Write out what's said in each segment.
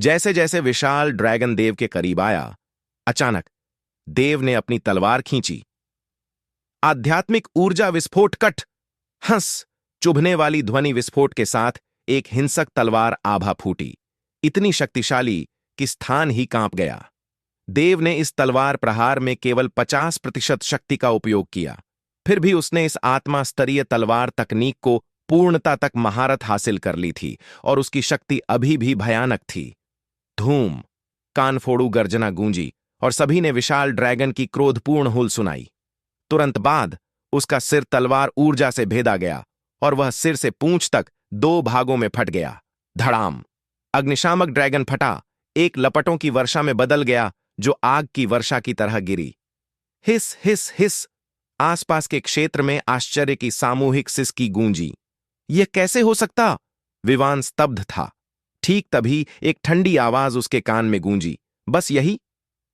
जैसे जैसे विशाल ड्रैगन देव के करीब आया, अचानक देव ने अपनी तलवार खींची। आध्यात्मिक ऊर्जा विस्फोट कट हंस चुभने वाली ध्वनि विस्फोट के साथ एक हिंसक तलवार आभा फूटी, इतनी शक्तिशाली कि स्थान ही कांप गया। देव ने इस तलवार प्रहार में केवल 50% शक्ति का उपयोग किया, फिर भी उसने इस आत्मा स्तरीय तलवार तकनीक को पूर्णता तक महारत हासिल कर ली थी और उसकी शक्ति अभी भी भयानक थी। धूम, कानफोड़ू गर्जना गूंजी और सभी ने विशाल ड्रैगन की क्रोधपूर्ण हुल सुनाई। तुरंत बाद उसका सिर तलवार ऊर्जा से भेदा गया और वह सिर से पूंछ तक 2 भागों में फट गया। धड़ाम, अग्निशामक ड्रैगन फटा, एक लपटों की वर्षा में बदल गया जो आग की वर्षा की तरह गिरी। हिस हिस हिस, आसपास के क्षेत्र में आश्चर्य की सामूहिक सिसकी गूंजी। यह कैसे हो सकता? विवान स्तब्ध था। ठीक तभी एक ठंडी आवाज उसके कान में गूंजी, बस यही।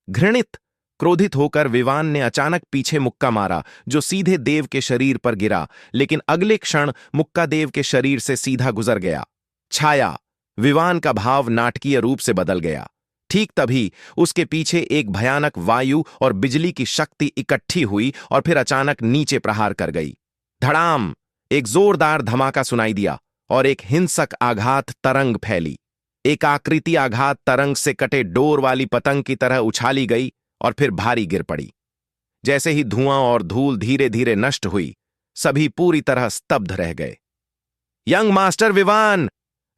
घृणित, क्रोधित होकर विवान ने अचानक पीछे मुक्का मारा जो सीधे देव के शरीर पर गिरा, लेकिन अगले क्षण मुक्का देव के शरीर से सीधा गुजर गया। छाया, विवान का भाव नाटकीय रूप से बदल गया। ठीक तभी उसके पीछे एक भयानक वायु और बिजली की शक्ति इकट्ठी हुई और फिर अचानक नीचे प्रहार कर गई। धड़ाम, एक जोरदार धमाका सुनाई दिया और एक हिंसक आघात तरंग फैली। एक आकृति आघात तरंग से कटे डोर वाली पतंग की तरह उछाली गई और फिर भारी गिर पड़ी। जैसे ही धुआं और धूल धीरे धीरे नष्ट हुई, सभी पूरी तरह स्तब्ध रह गए। Young master Vivaan!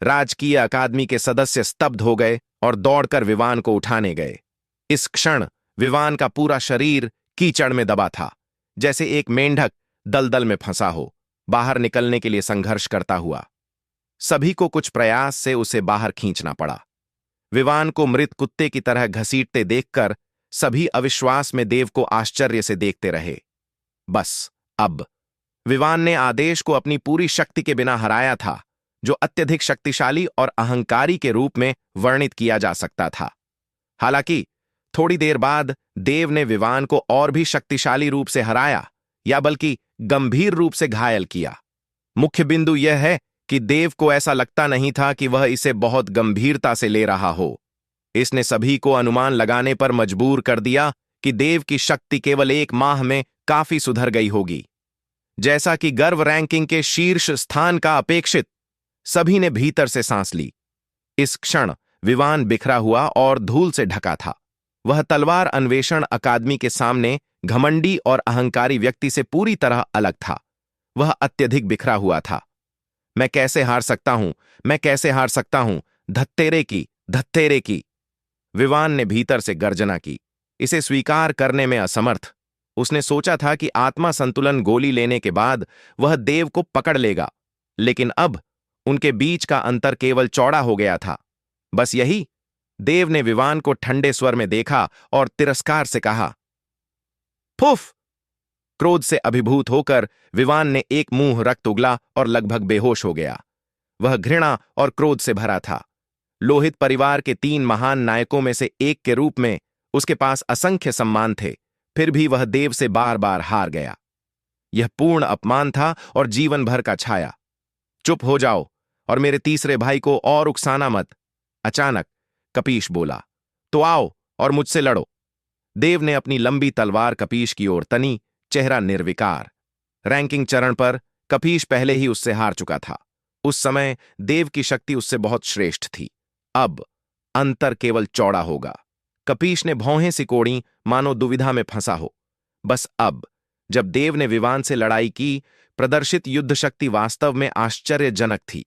राजकीय अकादमी के सदस्य स्तब्ध हो गए और दौड़कर विवान को उठाने गए। इस क्षण विवान का पूरा शरीर कीचड़ में दबा था, जैसे एक मेंढक दलदल में फंसा हो, बाहर निकलने के लिए संघर्ष करता हुआ। सभी को कुछ प्रयास से उसे बाहर खींचना पड़ा। विवान को मृत कुत्ते की तरह घसीटते देखकर सभी अविश्वास में देव को आश्चर्य से देखते रहे। बस अब विवान ने आदेश को अपनी पूरी शक्ति के बिना हराया था, जो अत्यधिक शक्तिशाली और अहंकारी के रूप में वर्णित किया जा सकता था। हालांकि थोड़ी देर बाद देव ने विवान को और भी शक्तिशाली रूप से हराया, या बल्कि गंभीर रूप से घायल किया। मुख्य बिंदु यह है कि देव को ऐसा लगता नहीं था कि वह इसे बहुत गंभीरता से ले रहा हो। इसने सभी को अनुमान लगाने पर मजबूर कर दिया कि देव की शक्ति केवल 1 माह में काफी सुधर गई होगी। जैसा कि गर्व रैंकिंग के शीर्ष स्थान का अपेक्षित, सभी ने भीतर से सांस ली। इस क्षण विवान बिखरा हुआ और धूल से ढका था। वह तलवार अन्वेषण अकादमी के सामने घमंडी और अहंकारी व्यक्ति से पूरी तरह अलग था। वह अत्यधिक बिखरा हुआ था। मैं कैसे हार सकता हूं, मैं कैसे हार सकता हूं, धत्तेरे की, धत्तेरे की। विवान ने भीतर से गर्जना की, इसे स्वीकार करने में असमर्थ। उसने सोचा था कि आत्मा संतुलन गोली लेने के बाद वह देव को पकड़ लेगा, लेकिन अब उनके बीच का अंतर केवल चौड़ा हो गया था। बस यही। देव ने विवान को ठंडे स्वर में देखा और तिरस्कार से कहा, फुफ! क्रोध से अभिभूत होकर विवान ने एक मुंह रक्त उगला और लगभग बेहोश हो गया। वह घृणा और क्रोध से भरा था। लोहित परिवार के 3 महान नायकों में से एक के रूप में उसके पास असंख्य सम्मान थे, फिर भी वह देव से बार बार हार गया। यह पूर्ण अपमान था और जीवन भर का छाया। चुप हो जाओ और मेरे तीसरे भाई को और उकसाना मत। अचानक कपीश बोला, तो आओ और मुझसे लड़ो। देव ने अपनी लंबी तलवार कपीश की ओर तनी, चेहरा निर्विकार। रैंकिंग चरण पर कपीश पहले ही उससे हार चुका था। उस समय देव की शक्ति उससे बहुत श्रेष्ठ थी। अब अंतर केवल चौड़ा होगा। कपीश ने भौहें सिकोड़ी, मानो दुविधा में फंसा हो। बस अब जब देव ने विवान से लड़ाई की, प्रदर्शित युद्ध शक्ति वास्तव में आश्चर्यजनक थी।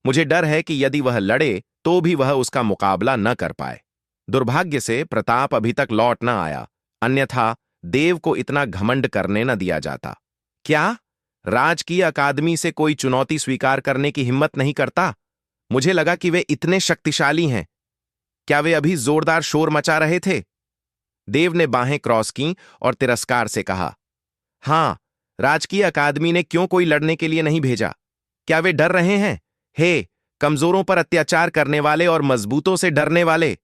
मुझे डर है कि यदि वह लड़े तो भी वह उसका मुकाबला न कर पाए। दुर्भाग्य से प्रताप अभी तक लौट न आया, अन्यथा देव को इतना घमंड करने न दिया जाता। क्या राजकीय अकादमी से कोई चुनौती स्वीकार करने की हिम्मत नहीं करता? मुझे लगा कि वे इतने शक्तिशाली हैं। क्या वे अभी जोरदार शोर मचा रहे थे? देव ने बाहें क्रॉस की और तिरस्कार से कहा, हां, राजकीय अकादमी ने क्यों कोई लड़ने के लिए नहीं भेजा? क्या वे डर रहे हैं? हे, कमजोरों पर अत्याचार करने वाले और मजबूतों से डरने वाले!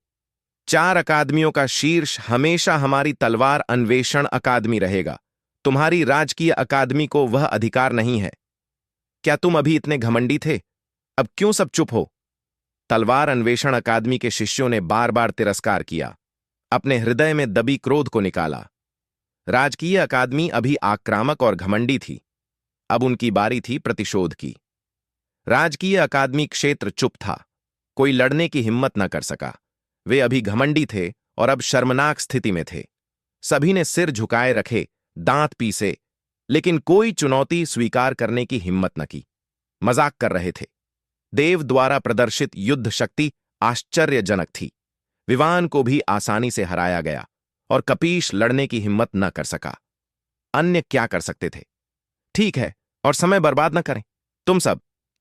4 अकादमियों का शीर्ष हमेशा हमारी तलवार अन्वेषण अकादमी रहेगा। तुम्हारी राजकीय अकादमी को वह अधिकार नहीं है। क्या तुम अभी इतने घमंडी थे? अब क्यों सब चुप हो? तलवार अन्वेषण अकादमी के शिष्यों ने बार बार तिरस्कार किया, अपने हृदय में दबी क्रोध को निकाला। राजकीय अकादमी अभी आक्रामक और घमंडी थी, अब उनकी बारी थी प्रतिशोध की। राजकीय अकादमी क्षेत्र चुप था, कोई लड़ने की हिम्मत न कर सका। वे अभी घमंडी थे और अब शर्मनाक स्थिति में थे। सभी ने सिर झुकाए रखे, दांत पीसे, लेकिन कोई चुनौती स्वीकार करने की हिम्मत न की। मजाक कर रहे थे। देव द्वारा प्रदर्शित युद्ध शक्ति आश्चर्यजनक थी। विवान को भी आसानी से हराया गया और कपीश लड़ने की हिम्मत न कर सका। अन्य क्या कर सकते थे? ठीक है, और समय बर्बाद न करें। तुम सब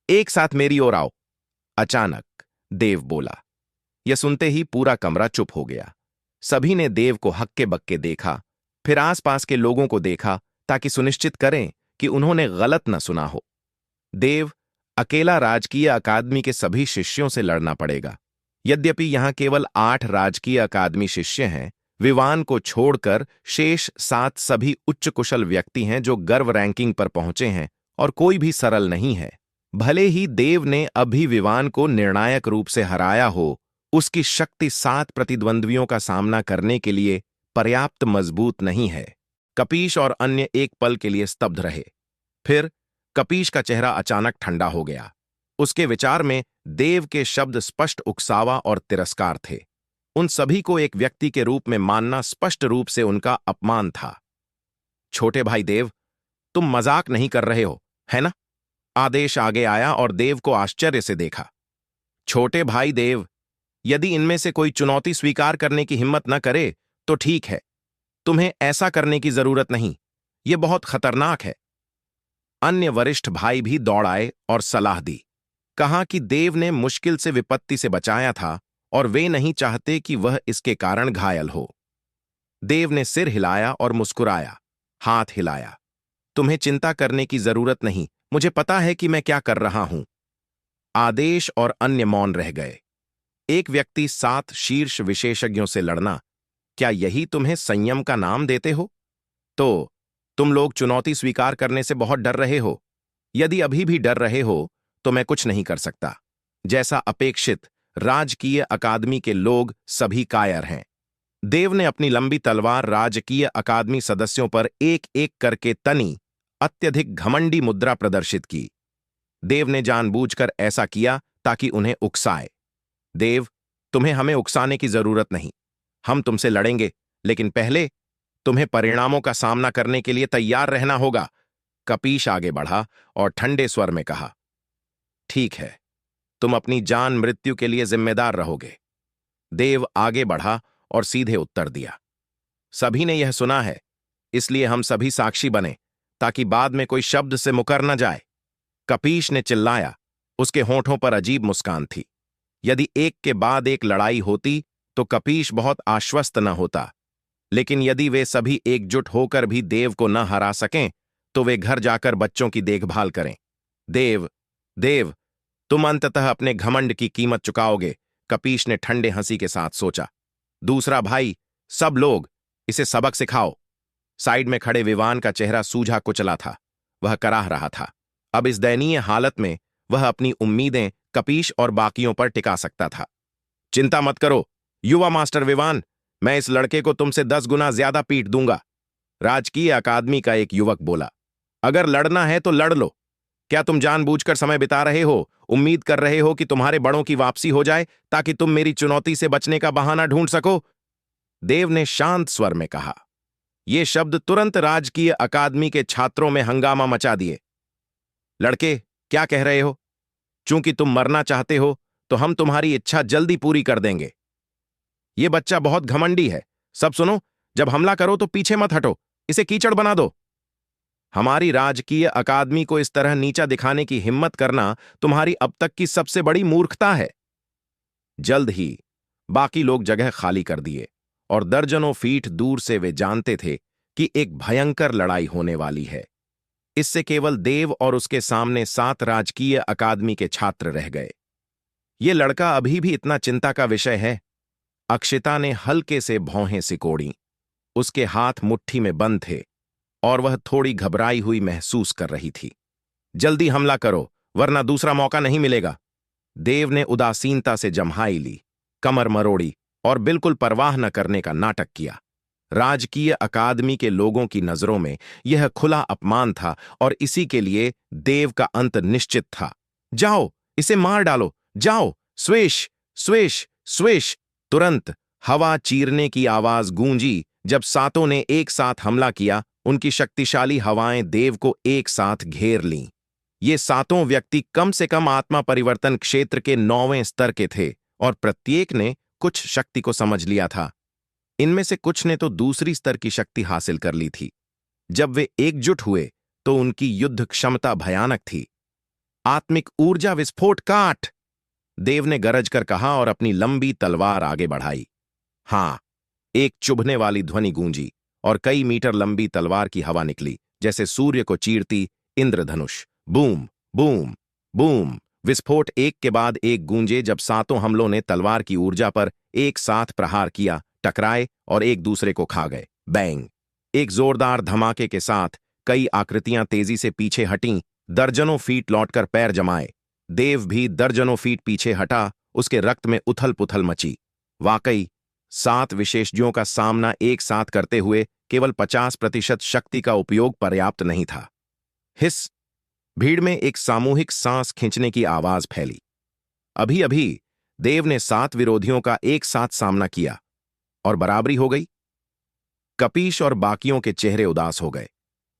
एक साथ मेरी ओर आओ। अचानक देव बोला। यह सुनते ही पूरा कमरा चुप हो गया। सभी ने देव को हक्के बक्के देखा, फिर आसपास के लोगों को देखा ताकि सुनिश्चित करें कि उन्होंने गलत न सुना हो। देव, अकेला राजकीय अकादमी के सभी शिष्यों से लड़ना पड़ेगा। यद्यपि यहां केवल 8 राजकीय अकादमी शिष्य हैं, विवान को छोड़कर शेष 7 सभी उच्च कुशल व्यक्ति हैं जो गर्व रैंकिंग पर पहुंचे हैं, और कोई भी सरल नहीं है। भले ही देव ने अभी विवान को निर्णायक रूप से हराया हो, उसकी शक्ति 7 प्रतिद्वंद्वियों का सामना करने के लिए पर्याप्त मजबूत नहीं है। कपीश और अन्य एक पल के लिए स्तब्ध रहे। फिर कपीश का चेहरा अचानक ठंडा हो गया। उसके विचार में देव के शब्द स्पष्ट उकसावा और तिरस्कार थे। उन सभी को एक व्यक्ति के रूप में मानना स्पष्ट रूप से उनका अपमान था। छोटे भाई देव, तुम मजाक नहीं कर रहे हो, है ना? आदेश आगे आया और देव को आश्चर्य से देखा। छोटे भाई देव, यदि इनमें से कोई चुनौती स्वीकार करने की हिम्मत न करे तो ठीक है। तुम्हें ऐसा करने की जरूरत नहीं, यह बहुत खतरनाक है। अन्य वरिष्ठ भाई भी दौड़ आए और सलाह दी। कहा कि देव ने मुश्किल से विपत्ति से बचाया था और वे नहीं चाहते कि वह इसके कारण घायल हो। देव ने सिर हिलाया और मुस्कुराया, हाथ हिलाया। तुम्हें चिंता करने की जरूरत नहीं, मुझे पता है कि मैं क्या कर रहा हूं। आदेश और अन्य मौन रह गए। एक व्यक्ति 7 शीर्ष विशेषज्ञों से लड़ना, क्या यही तुम्हें संयम का नाम देते हो? तो तुम लोग चुनौती स्वीकार करने से बहुत डर रहे हो। यदि अभी भी डर रहे हो तो मैं कुछ नहीं कर सकता। जैसा अपेक्षित, राजकीय अकादमी के लोग सभी कायर हैं। देव ने अपनी लंबी तलवार राजकीय अकादमी सदस्यों पर एक एक करके तनी, अत्यधिक घमंडी मुद्रा प्रदर्शित की। देव ने जानबूझकर ऐसा किया ताकि उन्हें उकसाए। देव, तुम्हें हमें उकसाने की जरूरत नहीं। हम तुमसे लड़ेंगे, लेकिन पहले तुम्हें परिणामों का सामना करने के लिए तैयार रहना होगा। कपीश आगे बढ़ा और ठंडे स्वर में कहा, ठीक है, तुम अपनी जान मृत्यु के लिए जिम्मेदार रहोगे। देव आगे बढ़ा और सीधे उत्तर दिया, सभी ने यह सुना है, इसलिए हम सभी साक्षी बने ताकि बाद में कोई शब्द से मुकर न जाए। कपीश ने चिल्लाया। उसके होंठों पर अजीब मुस्कान थी। यदि एक के बाद एक लड़ाई होती तो कपीश बहुत आश्वस्त न होता, लेकिन यदि वे सभी एकजुट होकर भी देव को न हरा सकें तो वे घर जाकर बच्चों की देखभाल करें। देव, देव, तुम अंततः अपने घमंड की कीमत चुकाओगे, कपीश ने ठंडे हंसी के साथ सोचा। दूसरा भाई, सब लोग इसे सबक सिखाओ। साइड में खड़े विवान का चेहरा सूझा कुचला था। वह कराह रहा था। अब इस दयनीय हालत में वह अपनी उम्मीदें कपीश और बाकियों पर टिका सकता था। चिंता मत करो युवा मास्टर विवान, मैं इस लड़के को तुमसे 10 गुना ज्यादा पीट दूंगा। राजकीय अकादमी का एक युवक बोला। अगर लड़ना है तो लड़ लो। क्या तुम जानबूझकर समय बिता रहे हो, उम्मीद कर रहे हो कि तुम्हारे बड़ों की वापसी हो जाए ताकि तुम मेरी चुनौती से बचने का बहाना ढूंढ सको? देव ने शांत स्वर में कहा। ये शब्द तुरंत राजकीय अकादमी के छात्रों में हंगामा मचा दिए। लड़के, क्या कह रहे हो? चूंकि तुम मरना चाहते हो तो हम तुम्हारी इच्छा जल्दी पूरी कर देंगे। ये बच्चा बहुत घमंडी है। सब सुनो, जब हमला करो तो पीछे मत हटो, इसे कीचड़ बना दो। हमारी राजकीय अकादमी को इस तरह नीचा दिखाने की हिम्मत करना तुम्हारी अब तक की सबसे बड़ी मूर्खता है। जल्द ही बाकी लोग जगह खाली कर दिए और दर्जनों फीट दूर से वे जानते थे कि एक भयंकर लड़ाई होने वाली है। इससे केवल देव और उसके सामने 7 राजकीय अकादमी के छात्र रह गए। ये लड़का अभी भी इतना चिंता का विषय है? अक्षिता ने हल्के से भौहें सिकोड़ी। उसके हाथ मुट्ठी में बंद थे और वह थोड़ी घबराई हुई महसूस कर रही थी। जल्दी हमला करो, वरना दूसरा मौका नहीं मिलेगा। देव ने उदासीनता से जम्हाई ली, कमर मरोड़ी और बिल्कुल परवाह न करने का नाटक किया। राजकीय अकादमी के लोगों की नजरों में यह खुला अपमान था और इसी के लिए देव का अंत निश्चित था। जाओ, इसे मार डालो, जाओ, स्वेश, स्वेश, स्वेश। तुरंत हवा चीरने की आवाज गूंजी जब सातों ने एक साथ हमला किया। उनकी शक्तिशाली हवाएं देव को एक साथ घेर लीं। ये सातों व्यक्ति कम से कम आत्मा परिवर्तन क्षेत्र के 9वें स्तर के थे और प्रत्येक ने कुछ शक्ति को समझ लिया था। इनमें से कुछ ने तो दूसरी स्तर की शक्ति हासिल कर ली थी। जब वे एकजुट हुए तो उनकी युद्ध क्षमता भयानक थी। आत्मिक ऊर्जा विस्फोट काट! देव ने गरज कर कहा और अपनी लंबी तलवार आगे बढ़ाई। हां, एक चुभने वाली ध्वनि गूंजी और कई मीटर लंबी तलवार की हवा निकली, जैसे सूर्य को चीरती इंद्रधनुष। Boom, boom, boom! विस्फोट एक के बाद एक गूंजे जब सातों हमलों ने तलवार की ऊर्जा पर एक साथ प्रहार किया, टकराए और एक दूसरे को खा गए। बैंग! एक जोरदार धमाके के साथ कई आकृतियां तेजी से पीछे हटीं, दर्जनों फीट लौटकर पैर जमाए। देव भी दर्जनों फीट पीछे हटा, उसके रक्त में उथल पुथल मची। वाकई 7 विशेषज्ञों का सामना एक साथ करते हुए केवल 50% शक्ति का उपयोग पर्याप्त नहीं था। हिस! भीड़ में एक सामूहिक सांस खींचने की आवाज फैली। अभी अभी देव ने 7 विरोधियों का एक साथ सामना किया और बराबरी हो गई। कपीश और बाकियों के चेहरे उदास हो गए।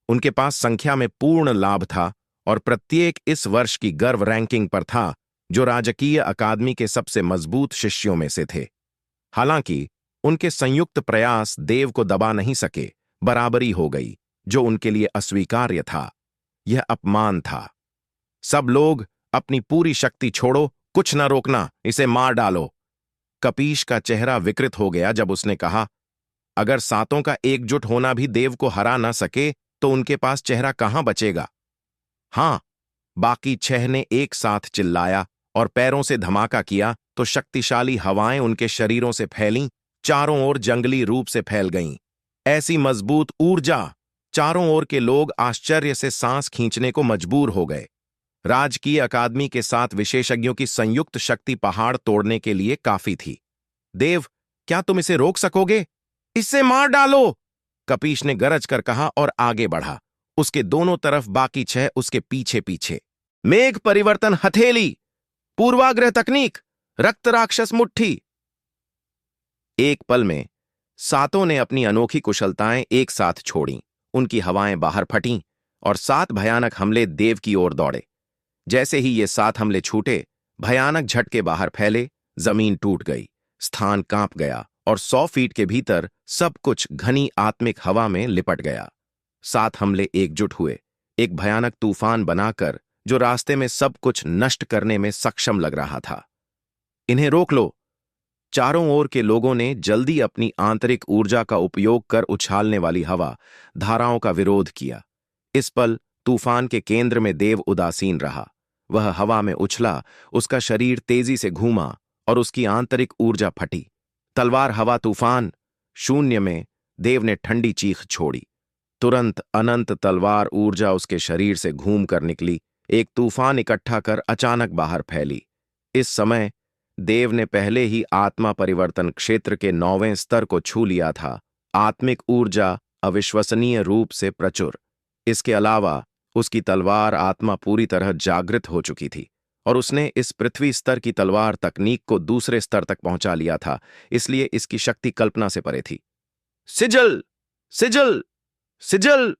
उनके पास संख्या में पूर्ण लाभ था और प्रत्येक इस वर्ष की गर्व रैंकिंग पर था, जो राजकीय अकादमी के सबसे मजबूत शिष्यों में से थे। हालांकि उनके संयुक्त प्रयास देव को दबा नहीं सके। बराबरी हो गई, जो उनके लिए अस्वीकार्य था। यह अपमान था। सब लोग अपनी पूरी शक्ति छोड़ो, कुछ न रोकना, इसे मार डालो। कपीश का चेहरा विकृत हो गया जब उसने कहा, अगर सातों का एकजुट होना भी देव को हरा न सके तो उनके पास चेहरा कहां बचेगा। हां, बाकी 6 ने एक साथ चिल्लाया और पैरों से धमाका किया तो शक्तिशाली हवाएं उनके शरीरों से फैलीं, चारों ओर जंगली रूप से फैल गईं। ऐसी मजबूत ऊर्जा! चारों ओर के लोग आश्चर्य से सांस खींचने को मजबूर हो गए। राजकीय अकादमी के 7 विशेषज्ञों की संयुक्त शक्ति पहाड़ तोड़ने के लिए काफी थी। देव, क्या तुम इसे रोक सकोगे? इसे मार डालो! कपीश ने गरज कर कहा और आगे बढ़ा। उसके दोनों तरफ बाकी 6 उसके पीछे पीछे। मेघ परिवर्तन हथेली, पूर्वाग्रह तकनीक, रक्त राक्षस मुट्ठी! एक पल में सातों ने अपनी अनोखी कुशलताएं एक साथ छोड़ीं। उनकी हवाएं बाहर फटीं और 7 भयानक हमले देव की ओर दौड़े। जैसे ही ये 7 हमले छूटे, भयानक झटके बाहर फैले, जमीन टूट गई, स्थान कांप गया और 100 फीट के भीतर सब कुछ घनी आत्मिक हवा में लिपट गया। 7 हमले एकजुट हुए, एक भयानक तूफान बनाकर, जो रास्ते में सब कुछ नष्ट करने में सक्षम लग रहा था। इन्हें रोक लो! चारों ओर के लोगों ने जल्दी अपनी आंतरिक ऊर्जा का उपयोग कर उछालने वाली हवा धाराओं का विरोध किया। इस पल तूफान के केंद्र में देव उदासीन रहा। वह हवा में उछला, उसका शरीर तेजी से घूमा और उसकी आंतरिक ऊर्जा फटी। तलवार हवा तूफान! शून्य में देव ने ठंडी चीख छोड़ी। तुरंत अनंत तलवार ऊर्जा उसके शरीर से घूम कर निकली, एक तूफान इकट्ठा कर अचानक बाहर फैली। इस समय देव ने पहले ही आत्मा परिवर्तन क्षेत्र के 9वें स्तर को छू लिया था। आत्मिक ऊर्जा अविश्वसनीय रूप से प्रचुर। इसके अलावा उसकी तलवार आत्मा पूरी तरह जागृत हो चुकी थी और उसने इस पृथ्वी स्तर की तलवार तकनीक को दूसरे स्तर तक पहुंचा लिया था, इसलिए इसकी शक्ति कल्पना से परे थी। Sizzle, sizzle, sizzle!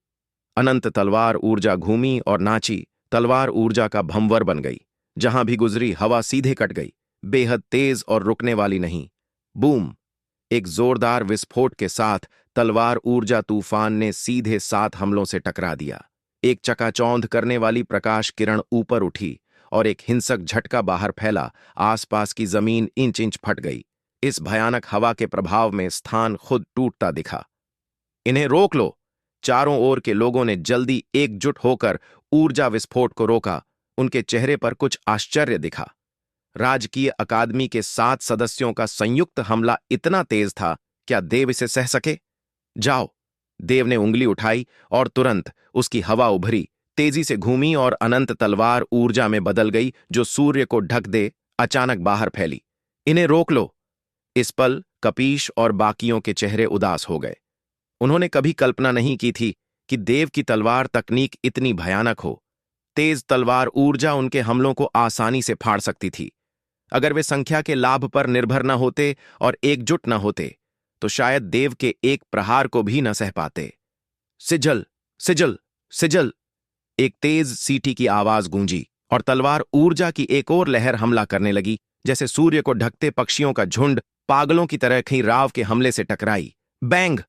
अनंत तलवार ऊर्जा घूमी और नाची। तलवार ऊर्जा का भंवर बन गई। जहां भी गुजरी हवा सीधे कट गई, बेहद तेज और रुकने वाली नहीं। बूम! एक जोरदार विस्फोट के साथ तलवार ऊर्जा तूफान ने सीधे 7 हमलों से टकरा दिया। एक चकाचौंध करने वाली प्रकाश किरण ऊपर उठी और एक हिंसक झटका बाहर फैला। आसपास की जमीन इंच इंच फट गई। इस भयानक हवा के प्रभाव में स्थान खुद टूटता दिखा। इन्हें रोक लो! चारों ओर के लोगों ने जल्दी एकजुट होकर ऊर्जा विस्फोट को रोका। उनके चेहरे पर कुछ आश्चर्य दिखा। राजकीय अकादमी के 7 सदस्यों का संयुक्त हमला इतना तेज था, क्या देव इसे सह सके? जाओ! देव ने उंगली उठाई और तुरंत उसकी हवा उभरी, तेजी से घूमी और अनंत तलवार ऊर्जा में बदल गई, जो सूर्य को ढक दे अचानक बाहर फैली। इन्हें रोक लो। इस पल कपीश और बाकियों के चेहरे उदास हो गए। उन्होंने कभी कल्पना नहीं की थी कि देव की तलवार तकनीक इतनी भयानक हो। तेज तलवार ऊर्जा उनके हमलों को आसानी से फाड़ सकती थी। अगर वे संख्या के लाभ पर निर्भर न होते और एकजुट न होते तो शायद देव के एक प्रहार को भी न सह पाते। Sizzle, sizzle, sizzle. एक तेज सीटी की आवाज गूंजी और तलवार ऊर्जा की एक और लहर हमला करने लगी, जैसे सूर्य को ढकते पक्षियों का झुंड पागलों की तरह कहीं राव के हमले से टकराई। बैंग!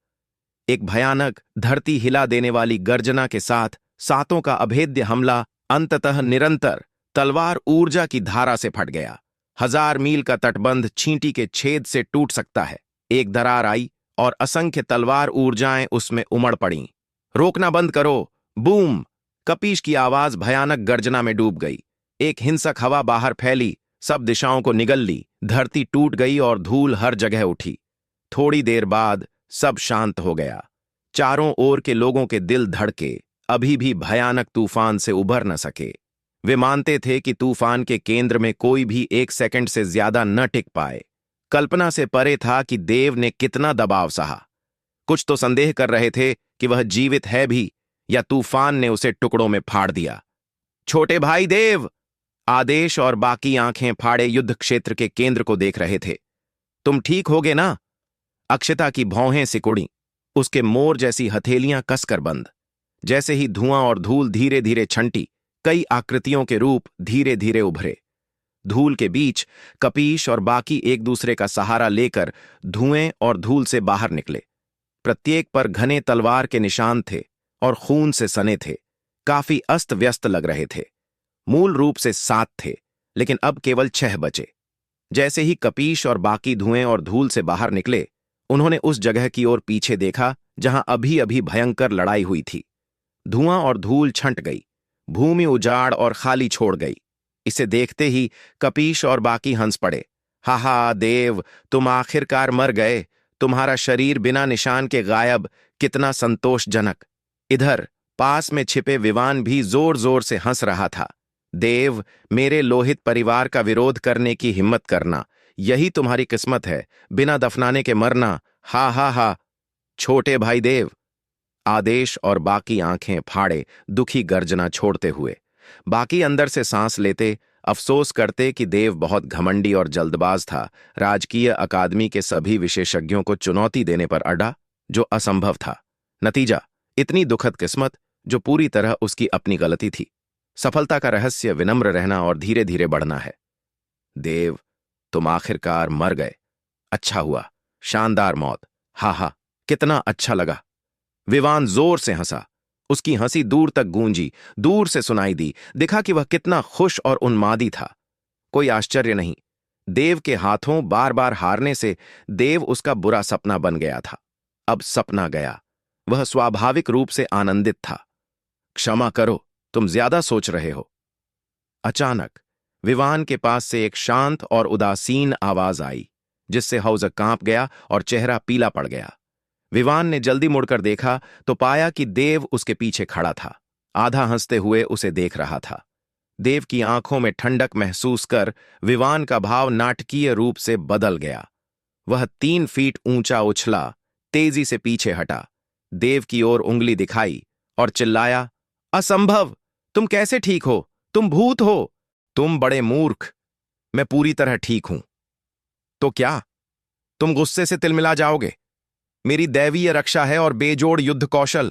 एक भयानक, धरती हिला देने वाली गर्जना के साथ सातों का अभेद्य हमला अंततः निरंतर तलवार ऊर्जा की धारा से फट गया। 1000 मील का तटबंध छींटी के छेद से टूट सकता है। एक दरार आई और असंख्य तलवार ऊर्जाएं उसमें उमड़ पड़ीं। रोकना बंद करो! बूम! कपीश की आवाज भयानक गर्जना में डूब गई। एक हिंसक हवा बाहर फैली, सब दिशाओं को निगल ली। धरती टूट गई और धूल हर जगह उठी। थोड़ी देर बाद सब शांत हो गया। चारों ओर के लोगों के दिल धड़के, अभी भी भयानक तूफान से उभर न सके। वे मानते थे कि तूफान के केंद्र में कोई भी 1 सेकंड से ज्यादा न टिक पाए। कल्पना से परे था कि देव ने कितना दबाव सहा। कुछ तो संदेह कर रहे थे कि वह जीवित है भी या तूफान ने उसे टुकड़ों में फाड़ दिया। छोटे भाई देव! आदेश और बाकी आंखें फाड़े युद्ध क्षेत्र के केंद्र को देख रहे थे। तुम ठीक होगे ना? अक्षता की भौहें सिकुड़ी, उसके मोर जैसी हथेलियां कसकर बंद। जैसे ही धुआं और धूल धीरे धीरे छंटी, कई आकृतियों के रूप धीरे धीरे उभरे। धूल के बीच कपीश और बाकी एक दूसरे का सहारा लेकर धुएं और धूल से बाहर निकले। प्रत्येक पर घने तलवार के निशान थे और खून से सने थे। काफी अस्त व्यस्त लग रहे थे। मूल रूप से 7 थे, लेकिन अब केवल 6 बचे। जैसे ही कपीश और बाकी धुएं और धूल से बाहर निकले, उन्होंने उस जगह की ओर पीछे देखा जहां अभी अभी भयंकर लड़ाई हुई थी। धुआं और धूल छंट गई, भूमि उजाड़ और खाली छोड़ गई। इसे देखते ही कपीश और बाकी हंस पड़े। हा हा देव, तुम आखिरकार मर गए। तुम्हारा शरीर बिना निशान के गायब, कितना संतोषजनक। इधर पास में छिपे विवान भी जोर जोर से हंस रहा था। देव, मेरे लोहित परिवार का विरोध करने की हिम्मत करना, यही तुम्हारी किस्मत है। बिना दफनाने के मरना। हा हा हा। छोटे भाई देव! आदेश और बाकी आंखें फाड़े दुखी गर्जना छोड़ते हुए। बाकी अंदर से सांस लेते, अफसोस करते कि देव बहुत घमंडी और जल्दबाज था। राजकीय अकादमी के सभी विशेषज्ञों को चुनौती देने पर अड़ा, जो असंभव था। नतीजा, इतनी दुखद किस्मत जो पूरी तरह उसकी अपनी गलती थी। सफलता का रहस्य विनम्र रहना और धीरे धीरे बढ़ना है। देव, तुम आखिरकार मर गए। अच्छा हुआ। शानदार मौत। हा हा, कितना अच्छा लगा। विवान जोर से हंसा। उसकी हंसी दूर तक गूंजी, दूर से सुनाई दी। दिखा कि वह कितना खुश और उन्मादी था। कोई आश्चर्य नहीं, देव के हाथों बार बार हारने से देव उसका बुरा सपना बन गया था। अब सपना गया। वह स्वाभाविक रूप से आनंदित था। क्षमा करो, तुम ज्यादा सोच रहे हो। अचानक विवान के पास से एक शांत और उदासीन आवाज आई, जिससे हौज कांप गया और चेहरा पीला पड़ गया। विवान ने जल्दी मुड़कर देखा तो पाया कि देव उसके पीछे खड़ा था, आधा हंसते हुए उसे देख रहा था। देव की आंखों में ठंडक महसूस कर विवान का भाव नाटकीय रूप से बदल गया। वह 3 फीट ऊंचा उछला, तेजी से पीछे हटा, देव की ओर उंगली दिखाई और चिल्लाया, असंभव! तुम कैसे ठीक हो? तुम भूत हो! तुम बड़े मूर्ख! मैं पूरी तरह ठीक हूं। तो क्या तुम गुस्से से तिलमिला जाओगे? मेरी दैवीय रक्षा है और बेजोड़ युद्ध कौशल।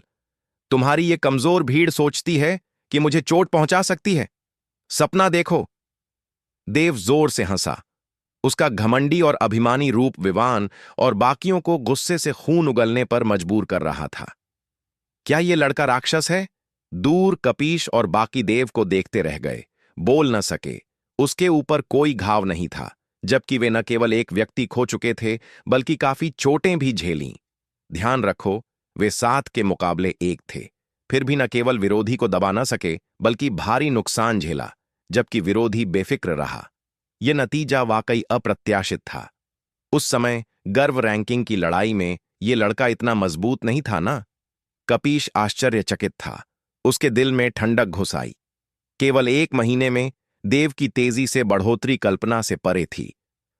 तुम्हारी ये कमजोर भीड़ सोचती है कि मुझे चोट पहुंचा सकती है। सपना देखो। देव जोर से हंसा। उसका घमंडी और अभिमानी रूप विवान और बाकियों को गुस्से से खून उगलने पर मजबूर कर रहा था। क्या ये लड़का राक्षस है? दूर कपीश और बाकी देव को देखते रह गए, बोल न सके। उसके ऊपर कोई घाव नहीं था, जबकि वे न केवल एक व्यक्ति खो चुके थे, बल्कि काफी चोटें भी झेलीं। ध्यान रखो, वे 7 के मुकाबले 1 थे। फिर भी न केवल विरोधी को दबा न सके, बल्कि भारी नुकसान झेला, जबकि विरोधी बेफिक्र रहा। यह नतीजा वाकई अप्रत्याशित था। उस समय गर्व रैंकिंग की लड़ाई में ये लड़का इतना मजबूत नहीं था ना? कपीश आश्चर्यचकित था। उसके दिल में ठंडक घुस आई। केवल 1 महीने में देव की तेजी से बढ़ोतरी कल्पना से परे थी।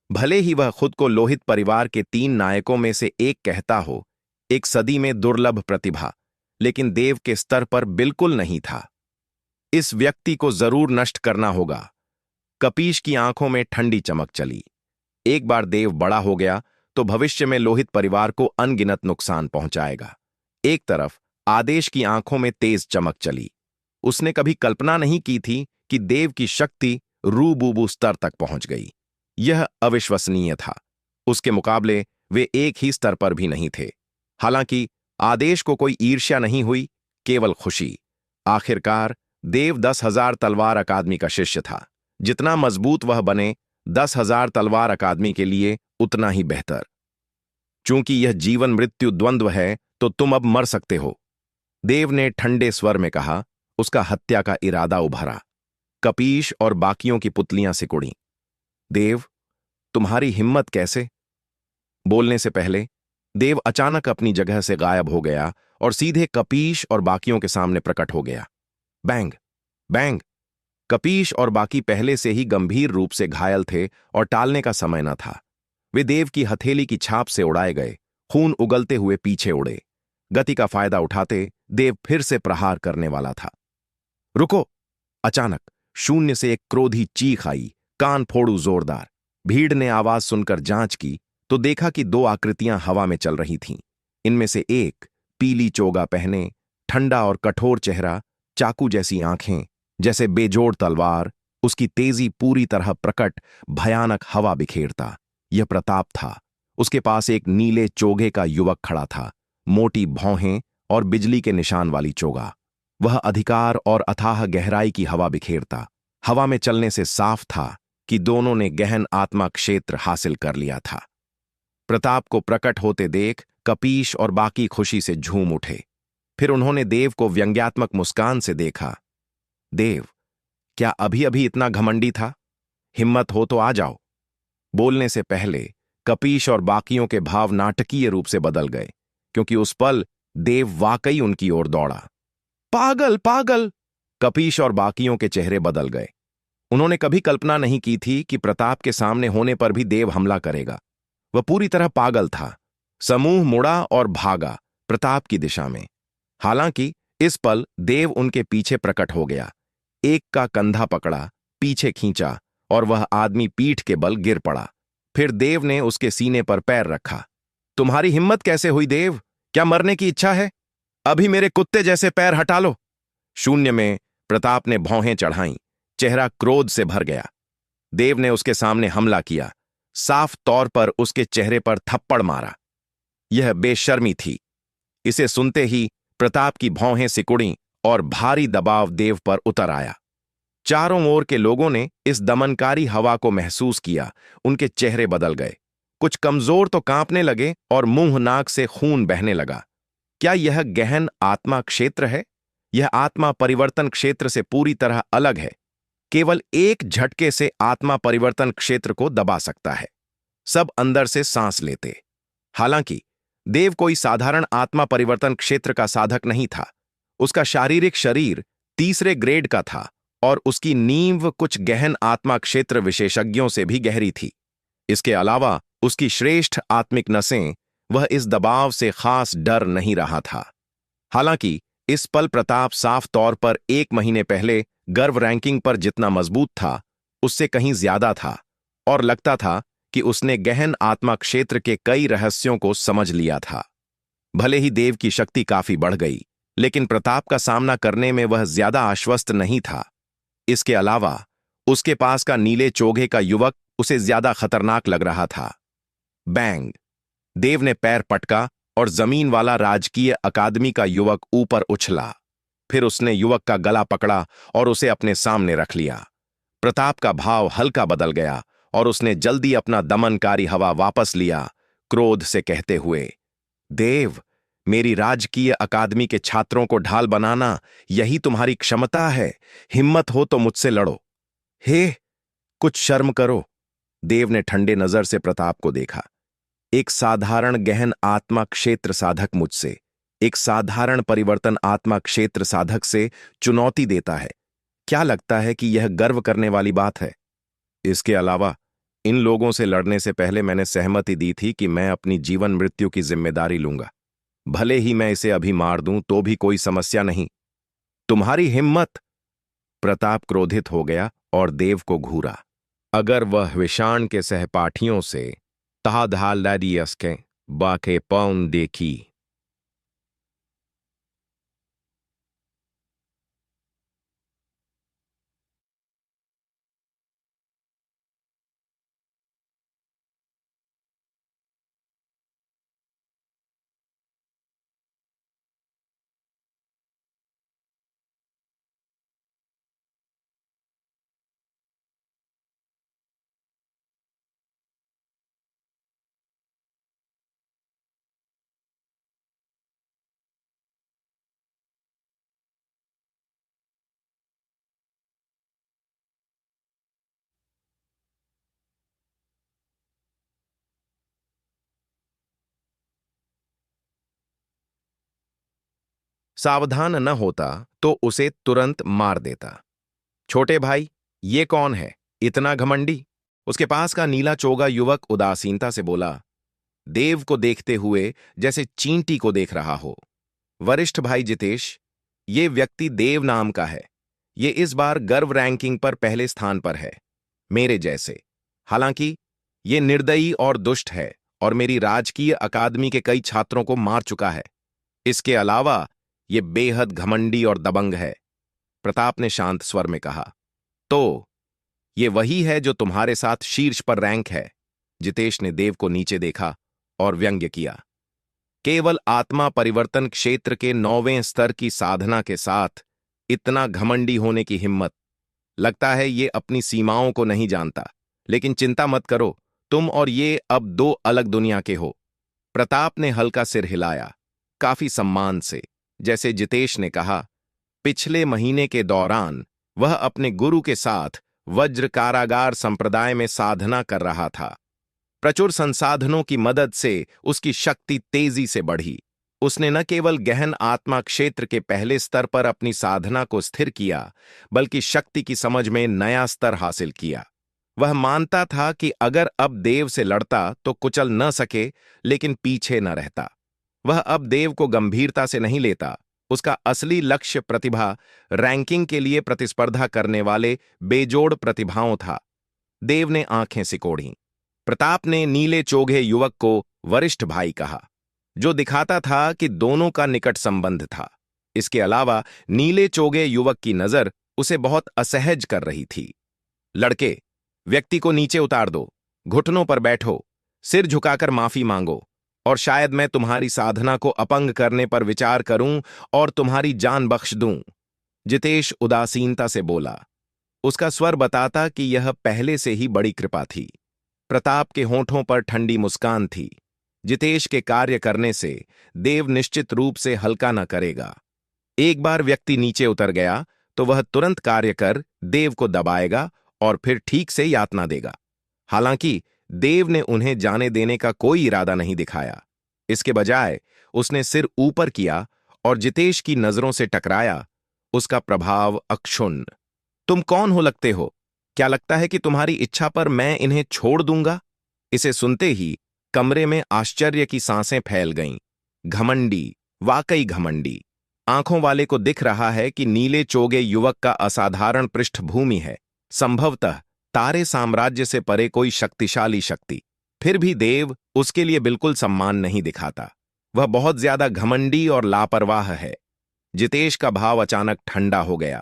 भले ही वह खुद को लोहित परिवार के 3 नायकों में से एक कहता हो, एक सदी में दुर्लभ प्रतिभा, लेकिन देव के स्तर पर बिल्कुल नहीं था। इस व्यक्ति को जरूर नष्ट करना होगा। कपीश की आंखों में ठंडी चमक चली। एक बार देव बड़ा हो गया तो भविष्य में लोहित परिवार को अनगिनत नुकसान पहुंचाएगा। एक तरफ आदेश की आंखों में तेज चमक चली। उसने कभी कल्पना नहीं की थी कि देव की शक्ति रूबूबू स्तर तक पहुंच गई। यह अविश्वसनीय था। उसके मुकाबले वे एक ही स्तर पर भी नहीं थे। हालांकि आदेश को कोई ईर्ष्या नहीं हुई, केवल खुशी। आखिरकार देव 10,000 तलवार अकादमी का शिष्य था। जितना मजबूत वह बने, 10,000 तलवार अकादमी के लिए उतना ही बेहतर। चूंकि यह जीवन मृत्यु द्वंद्व है, तो तुम अब मर सकते हो, देव ने ठंडे स्वर में कहा। उसका हत्या का इरादा उभरा। कपीश और बाकियों की पुतलियां सिकुड़ी। देव, तुम्हारी हिम्मत कैसे? बोलने से पहले देव अचानक अपनी जगह से गायब हो गया और सीधे कपीश और बाकियों के सामने प्रकट हो गया। Bang bang. कपीश और बाकी पहले से ही गंभीर रूप से घायल थे और टालने का समय न था। वे देव की हथेली की छाप से उड़ाए गए, खून उगलते हुए पीछे उड़े। गति का फायदा उठाते देव फिर से प्रहार करने वाला था। रुको! अचानक शून्य से एक क्रोधी चीख आई, कान फोड़ू जोरदार। भीड़ ने आवाज सुनकर जांच की तो देखा कि 2 आकृतियां हवा में चल रही थीं। इनमें से एक पीली चोगा पहने, ठंडा और कठोर चेहरा, चाकू जैसी आंखें, जैसे बेजोड़ तलवार, उसकी तेजी पूरी तरह प्रकट, भयानक हवा बिखेरता। यह प्रताप था। उसके पास एक नीले चोगे का युवक खड़ा था, मोटी भौहें और बिजली के निशान वाली चोगा। वह अधिकार और अथाह गहराई की हवा बिखेरता। हवा में चलने से साफ था कि दोनों ने गहन आत्मा क्षेत्र हासिल कर लिया था। प्रताप को प्रकट होते देख कपीश और बाकी खुशी से झूम उठे। फिर उन्होंने देव को व्यंग्यात्मक मुस्कान से देखा। देव, क्या अभी अभी इतना घमंडी था? हिम्मत हो तो आ जाओ। बोलने से पहले कपीश और बाकियों के भाव नाटकीय रूप से बदल गए, क्योंकि उस पल देव वाकई उनकी ओर दौड़ा। पागल पागल! कपीश और बाकियों के चेहरे बदल गए। उन्होंने कभी कल्पना नहीं की थी कि प्रताप के सामने होने पर भी देव हमला करेगा। वह पूरी तरह पागल था। समूह मुड़ा और भागा प्रताप की दिशा में। हालांकि इस पल देव उनके पीछे प्रकट हो गया। एक का कंधा पकड़ा, पीछे खींचा और वह आदमी पीठ के बल गिर पड़ा। फिर देव ने उसके सीने पर पैर रखा। तुम्हारी हिम्मत कैसे हुई देव? क्या मरने की इच्छा है? अभी मेरे कुत्ते जैसे पैर हटा लो। शून्य में प्रताप ने भौहें चढ़ाईं। चेहरा क्रोध से भर गया। देव ने उसके सामने हमला किया, साफ तौर पर उसके चेहरे पर थप्पड़ मारा। यह बेशर्मी थी। इसे सुनते ही प्रताप की भौहें सिकुड़ीं और भारी दबाव देव पर उतर आया। चारों ओर के लोगों ने इस दमनकारी हवा को महसूस किया। उनके चेहरे बदल गए। कुछ कमजोर तो कांपने लगे और मुंह नाक से खून बहने लगा। क्या यह गहन आत्मा क्षेत्र है? यह आत्मा परिवर्तन क्षेत्र से पूरी तरह अलग है। केवल एक झटके से आत्मा परिवर्तन क्षेत्र को दबा सकता है। सब अंदर से सांस लेते। हालांकि देव कोई साधारण आत्मा परिवर्तन क्षेत्र का साधक नहीं था। उसका शारीरिक शरीर 3रे ग्रेड का था और उसकी नींव कुछ गहन आत्मा क्षेत्र विशेषज्ञों से भी गहरी थी। इसके अलावा उसकी श्रेष्ठ आत्मिक नसें, वह इस दबाव से खास डर नहीं रहा था। हालांकि इस पल प्रताप साफ तौर पर 1 महीने पहले गर्व रैंकिंग पर जितना मजबूत था, उससे कहीं ज्यादा था और लगता था कि उसने गहन आत्मा क्षेत्र के कई रहस्यों को समझ लिया था। भले ही देव की शक्ति काफी बढ़ गई, लेकिन प्रताप का सामना करने में वह ज्यादा आश्वस्त नहीं था। इसके अलावा उसके पास का नीले चोगे का युवक उसे ज्यादा खतरनाक लग रहा था। बैंग! देव ने पैर पटका और जमीन वाला राजकीय अकादमी का युवक ऊपर उछला। फिर उसने युवक का गला पकड़ा और उसे अपने सामने रख लिया। प्रताप का भाव हल्का बदल गया और उसने जल्दी अपना दमनकारी हवा वापस लिया, क्रोध से कहते हुए, देव, मेरी राजकीय अकादमी के छात्रों को ढाल बनाना यही तुम्हारी क्षमता है। हिम्मत हो तो मुझसे लड़ो। हे, कुछ शर्म करो। देव ने ठंडे नजर से प्रताप को देखा। एक साधारण गहन आत्मा क्षेत्र साधक मुझसे, एक साधारण परिवर्तन आत्मा क्षेत्र साधक से चुनौती देता है। क्या लगता है कि यह गर्व करने वाली बात है? इसके अलावा इन लोगों से लड़ने से पहले मैंने सहमति दी थी कि मैं अपनी जीवन मृत्यु की जिम्मेदारी लूंगा। भले ही मैं इसे अभी मार दूं तो भी कोई समस्या नहीं। तुम्हारी हिम्मत! प्रताप क्रोधित हो गया और देव को घूरा। अगर वह विषाण के सहपाठियों से ताधालारियस के बाके पौन देखी। सावधान न होता तो उसे तुरंत मार देता। छोटे भाई, ये कौन है, इतना घमंडी? उसके पास का नीला चोगा युवक उदासीनता से बोला, देव को देखते हुए जैसे चींटी को देख रहा हो। वरिष्ठ भाई जितेश, ये व्यक्ति देव नाम का है। ये इस बार गर्व रैंकिंग पर पहले स्थान पर है, मेरे जैसे। हालांकि ये निर्दयी और दुष्ट है और मेरी राजकीय अकादमी के कई छात्रों को मार चुका है। इसके अलावा ये बेहद घमंडी और दबंग है। प्रताप ने शांत स्वर में कहा, तो ये वही है जो तुम्हारे साथ शीर्ष पर रैंक है? जितेश ने देव को नीचे देखा और व्यंग्य किया। केवल आत्मा परिवर्तन क्षेत्र के 9वें स्तर की साधना के साथ इतना घमंडी होने की हिम्मत! लगता है ये अपनी सीमाओं को नहीं जानता। लेकिन चिंता मत करो, तुम और ये अब दो अलग दुनिया के हो। प्रताप ने हल्का सिर हिलाया, काफी सम्मान से, जैसे जितेश ने कहा, पिछले महीने के दौरान वह अपने गुरु के साथ वज्र कारागार संप्रदाय में साधना कर रहा था। प्रचुर संसाधनों की मदद से उसकी शक्ति तेजी से बढ़ी। उसने न केवल गहन आत्मा क्षेत्र के पहले स्तर पर अपनी साधना को स्थिर किया, बल्कि शक्ति की समझ में नया स्तर हासिल किया। वह मानता था कि अगर अब देव से लड़ता तो कुचल न सके, लेकिन पीछे न रहता। वह अब देव को गंभीरता से नहीं लेता। उसका असली लक्ष्य प्रतिभा, रैंकिंग के लिए प्रतिस्पर्धा करने वाले बेजोड़ प्रतिभाओं था। देव ने आंखें सिकोड़ी। प्रताप ने नीले चोगे युवक को वरिष्ठ भाई कहा, जो दिखाता था कि दोनों का निकट संबंध था। इसके अलावा नीले चोगे युवक की नजर उसे बहुत असहज कर रही थी। लड़के, व्यक्ति को नीचे उतार दो, घुटनों पर बैठो, सिर झुकाकर माफी मांगो, और शायद मैं तुम्हारी साधना को अपंग करने पर विचार करूं और तुम्हारी जान बख्श दूं। जितेश उदासीनता से बोला। उसका स्वर बताता कि यह पहले से ही बड़ी कृपा थी। प्रताप के होंठों पर ठंडी मुस्कान थी। जितेश के कार्य करने से देव निश्चित रूप से हल्का न करेगा। एक बार व्यक्ति नीचे उतर गया तो वह तुरंत कार्य कर देव को दबाएगा और फिर ठीक से यातना देगा। हालांकि देव ने उन्हें जाने देने का कोई इरादा नहीं दिखाया। इसके बजाय उसने सिर ऊपर किया और जितेश की नजरों से टकराया। उसका प्रभाव अक्षुण्ण। तुम कौन हो लगते हो? क्या लगता है कि तुम्हारी इच्छा पर मैं इन्हें छोड़ दूंगा? इसे सुनते ही कमरे में आश्चर्य की सांसें फैल गईं। घमंडी, वाकई घमंडी। आंखों वाले को दिख रहा है कि नीले चोगे युवक का असाधारण पृष्ठभूमि है, संभवतः तारे साम्राज्य से परे कोई शक्तिशाली शक्ति। फिर भी देव उसके लिए बिल्कुल सम्मान नहीं दिखाता। वह बहुत ज्यादा घमंडी और लापरवाह है। जितेश का भाव अचानक ठंडा हो गया।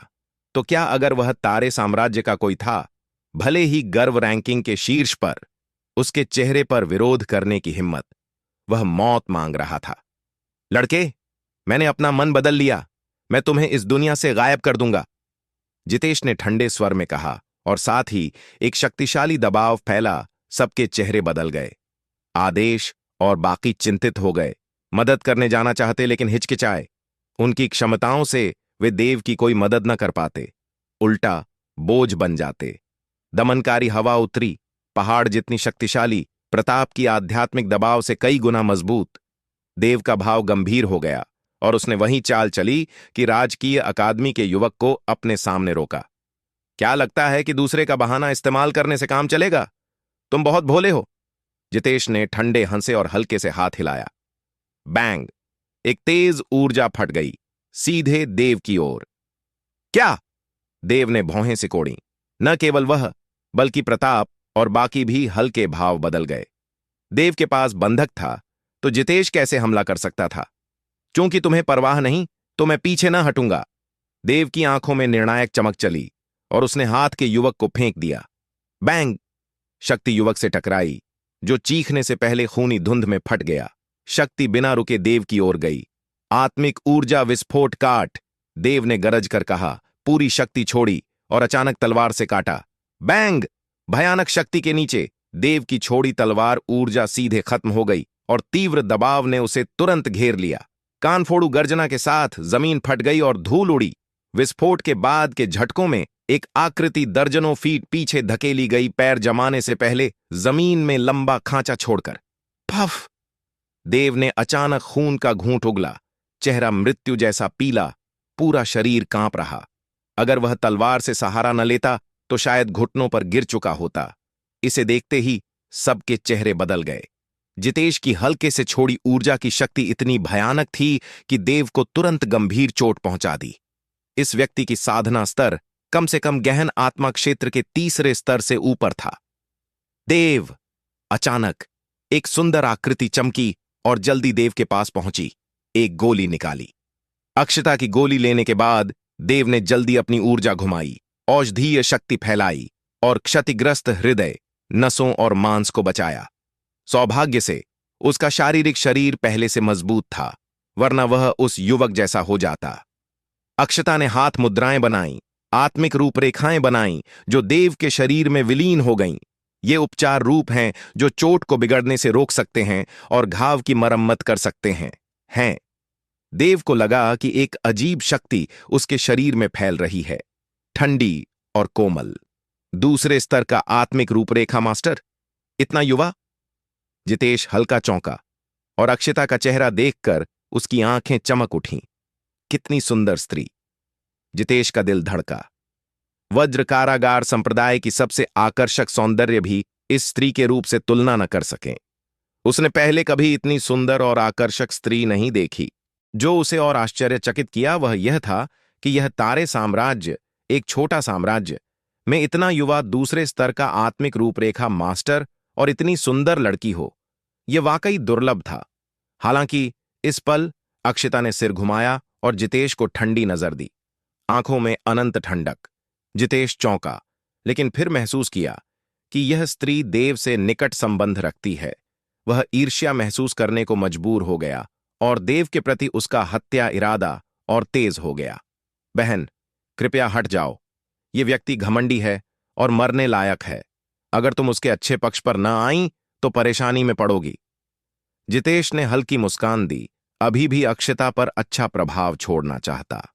तो क्या अगर वह तारे साम्राज्य का कोई था, भले ही गर्व रैंकिंग के शीर्ष पर, उसके चेहरे पर विरोध करने की हिम्मत? वह मौत मांग रहा था। लड़के, मैंने अपना मन बदल लिया। मैं तुम्हें इस दुनिया से गायब कर दूंगा, जितेश ने ठंडे स्वर में कहा, और साथ ही एक शक्तिशाली दबाव फैला। सबके चेहरे बदल गए। आदेश और बाकी चिंतित हो गए। मदद करने जाना चाहते लेकिन हिचकिचाए। उनकी क्षमताओं से वे देव की कोई मदद न कर पाते, उल्टा बोझ बन जाते। दमनकारी हवा उतरी, पहाड़ जितनी शक्तिशाली, प्रताप की आध्यात्मिक दबाव से कई गुना मजबूत। देव का भाव गंभीर हो गया और उसने वही चाल चली कि राजकीय अकादमी के युवक को अपने सामने रोका। क्या लगता है कि दूसरे का बहाना इस्तेमाल करने से काम चलेगा? तुम बहुत भोले हो। जितेश ने ठंडे हंसे और हल्के से हाथ हिलाया। बैंग! एक तेज ऊर्जा फट गई, सीधे देव की ओर। क्या? देव ने भौहें सिकोड़ी। न केवल वह, बल्कि प्रताप और बाकी भी हल्के भाव बदल गए। देव के पास बंधक था, तो जितेश कैसे हमला कर सकता था? क्योंकि तुम्हें परवाह नहीं, तो मैं पीछे न हटूंगा। देव की आंखों में निर्णायक चमक चली और उसने हाथ के युवक को फेंक दिया। बैंग! शक्ति युवक से टकराई, जो चीखने से पहले खूनी धुंध में फट गया। शक्ति बिना रुके देव की ओर गई। आत्मिक ऊर्जा विस्फोट काट! देव ने गरज कर कहा, पूरी शक्ति छोड़ी और अचानक तलवार से काटा। बैंग! भयानक शक्ति के नीचे देव की छोड़ी तलवार ऊर्जा सीधे खत्म हो गई और तीव्र दबाव ने उसे तुरंत घेर लिया। कानफोड़ू गर्जना के साथ जमीन फट गई और धूल उड़ी। विस्फोट के बाद के झटकों में एक आकृति दर्जनों फीट पीछे धकेली गई, पैर जमाने से पहले जमीन में लंबा खांचा छोड़कर। फफ! देव ने अचानक खून का घूंट उगला, चेहरा मृत्यु जैसा पीला, पूरा शरीर कांप रहा। अगर वह तलवार से सहारा न लेता तो शायद घुटनों पर गिर चुका होता। इसे देखते ही सबके चेहरे बदल गए। जितेश की हल्के से छोड़ी ऊर्जा की शक्ति इतनी भयानक थी कि देव को तुरंत गंभीर चोट पहुंचा दी। इस व्यक्ति की साधना स्तर कम से कम गहन आत्मा क्षेत्र के तीसरे स्तर से ऊपर था। देव! अचानक एक सुंदर आकृति चमकी और जल्दी देव के पास पहुंची। एक गोली निकाली। अक्षता की गोली लेने के बाद देव ने जल्दी अपनी ऊर्जा घुमाई, औषधीय शक्ति फैलाई और क्षतिग्रस्त हृदय, नसों और मांस को बचाया। सौभाग्य से उसका शारीरिक शरीर पहले से मजबूत था, वरना वह उस युवक जैसा हो जाता। अक्षता ने हाथ मुद्राएं बनाई, आत्मिक रूपरेखाएं बनाई, जो देव के शरीर में विलीन हो गईं। ये उपचार रूप हैं जो चोट को बिगड़ने से रोक सकते हैं और घाव की मरम्मत कर सकते हैं। देव को लगा कि एक अजीब शक्ति उसके शरीर में फैल रही है, ठंडी और कोमल। दूसरे स्तर का आत्मिक रूपरेखा मास्टर? इतना युवा? जितेश हल्का चौंका और अक्षता का चेहरा देखकर उसकी आंखें चमक उठीं। कितनी सुंदर स्त्री! जितेश का दिल धड़का। वज्र कारागार संप्रदाय की सबसे आकर्षक सौंदर्य भी इस स्त्री के रूप से तुलना न कर सकें। उसने पहले कभी इतनी सुंदर और आकर्षक स्त्री नहीं देखी। जो उसे और आश्चर्यचकित किया वह यह था कि यह तारे साम्राज्य, एक छोटा साम्राज्य, में इतना युवा दूसरे स्तर का आत्मिक रूपरेखा मास्टर और इतनी सुंदर लड़की हो। यह वाकई दुर्लभ था। हालांकि इस पल अक्षता ने सिर घुमाया और जितेश को ठंडी नजर दी, आंखों में अनंत ठंडक। जितेश चौंका, लेकिन फिर महसूस किया कि यह स्त्री देव से निकट संबंध रखती है। वह ईर्ष्या महसूस करने को मजबूर हो गया और देव के प्रति उसका हत्या इरादा और तेज हो गया। बहन, कृपया हट जाओ। ये व्यक्ति घमंडी है और मरने लायक है। अगर तुम उसके अच्छे पक्ष पर न आई तो परेशानी में पड़ोगी। जितेश ने हल्की मुस्कान दी, अभी भी अक्षता पर अच्छा प्रभाव छोड़ना चाहता।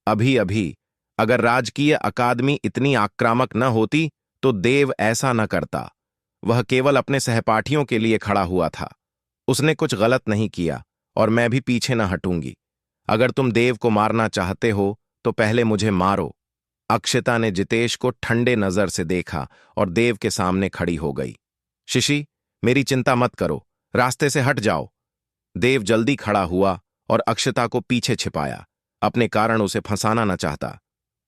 अभी अगर राजकीय अकादमी इतनी आक्रामक न होती तो देव ऐसा न करता। वह केवल अपने सहपाठियों के लिए खड़ा हुआ था। उसने कुछ गलत नहीं किया और मैं भी पीछे न हटूंगी। अगर तुम देव को मारना चाहते हो तो पहले मुझे मारो। अक्षता ने जितेश को ठंडे नजर से देखा और देव के सामने खड़ी हो गई। शिशी, मेरी चिंता मत करो, रास्ते से हट जाओ। देव जल्दी खड़ा हुआ और अक्षता को पीछे छिपाया। अपने कारण उसे फंसाना न चाहता।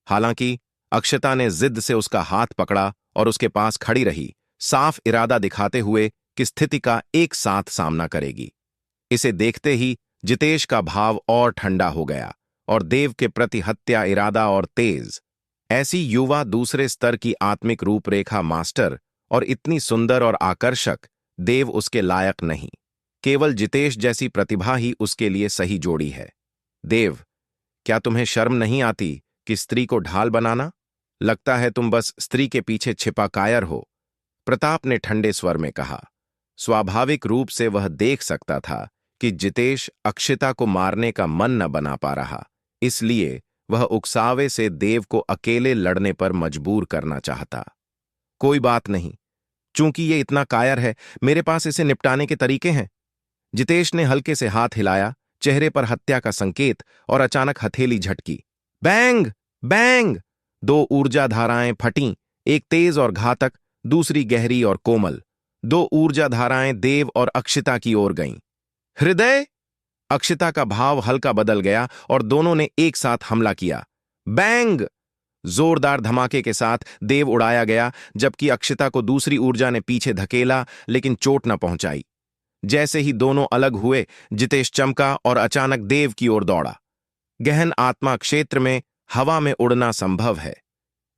हालांकि अक्षता ने जिद से उसका हाथ पकड़ा और उसके पास खड़ी रही, साफ इरादा दिखाते हुए कि स्थिति का एक साथ सामना करेगी। इसे देखते ही जितेश का भाव और ठंडा हो गया और देव के प्रति हत्या इरादा और तेज। ऐसी युवा दूसरे स्तर की आत्मिक रूपरेखा मास्टर और इतनी सुंदर और आकर्षक, देव उसके लायक नहीं। केवल जितेश जैसी प्रतिभा ही उसके लिए सही जोड़ी है। देव, क्या तुम्हें शर्म नहीं आती कि स्त्री को ढाल बनाना? लगता है तुम बस स्त्री के पीछे छिपा कायर हो। प्रताप ने ठंडे स्वर में कहा। स्वाभाविक रूप से वह देख सकता था कि जितेश अक्षता को मारने का मन न बना पा रहा, इसलिए वह उकसावे से देव को अकेले लड़ने पर मजबूर करना चाहता। कोई बात नहीं, चूंकि ये इतना कायर है, मेरे पास इसे निपटाने के तरीके हैं। जितेश ने हल्के से हाथ हिलाया, चेहरे पर हत्या का संकेत, और अचानक हथेली झटकी। बैंग! बैंग! दो ऊर्जा धाराएं फटीं, एक तेज और घातक, दूसरी गहरी और कोमल। दो ऊर्जा धाराएं देव और अक्षिता की ओर गईं। हृदय! अक्षिता का भाव हल्का बदल गया और दोनों ने एक साथ हमला किया। बैंग! जोरदार धमाके के साथ देव उड़ाया गया, जबकि अक्षिता को दूसरी ऊर्जा ने पीछे धकेला, लेकिन चोट न पहुंचाई। जैसे ही दोनों अलग हुए, जितेश चमका और अचानक देव की ओर दौड़ा। गहन आत्मा क्षेत्र में हवा में उड़ना संभव है।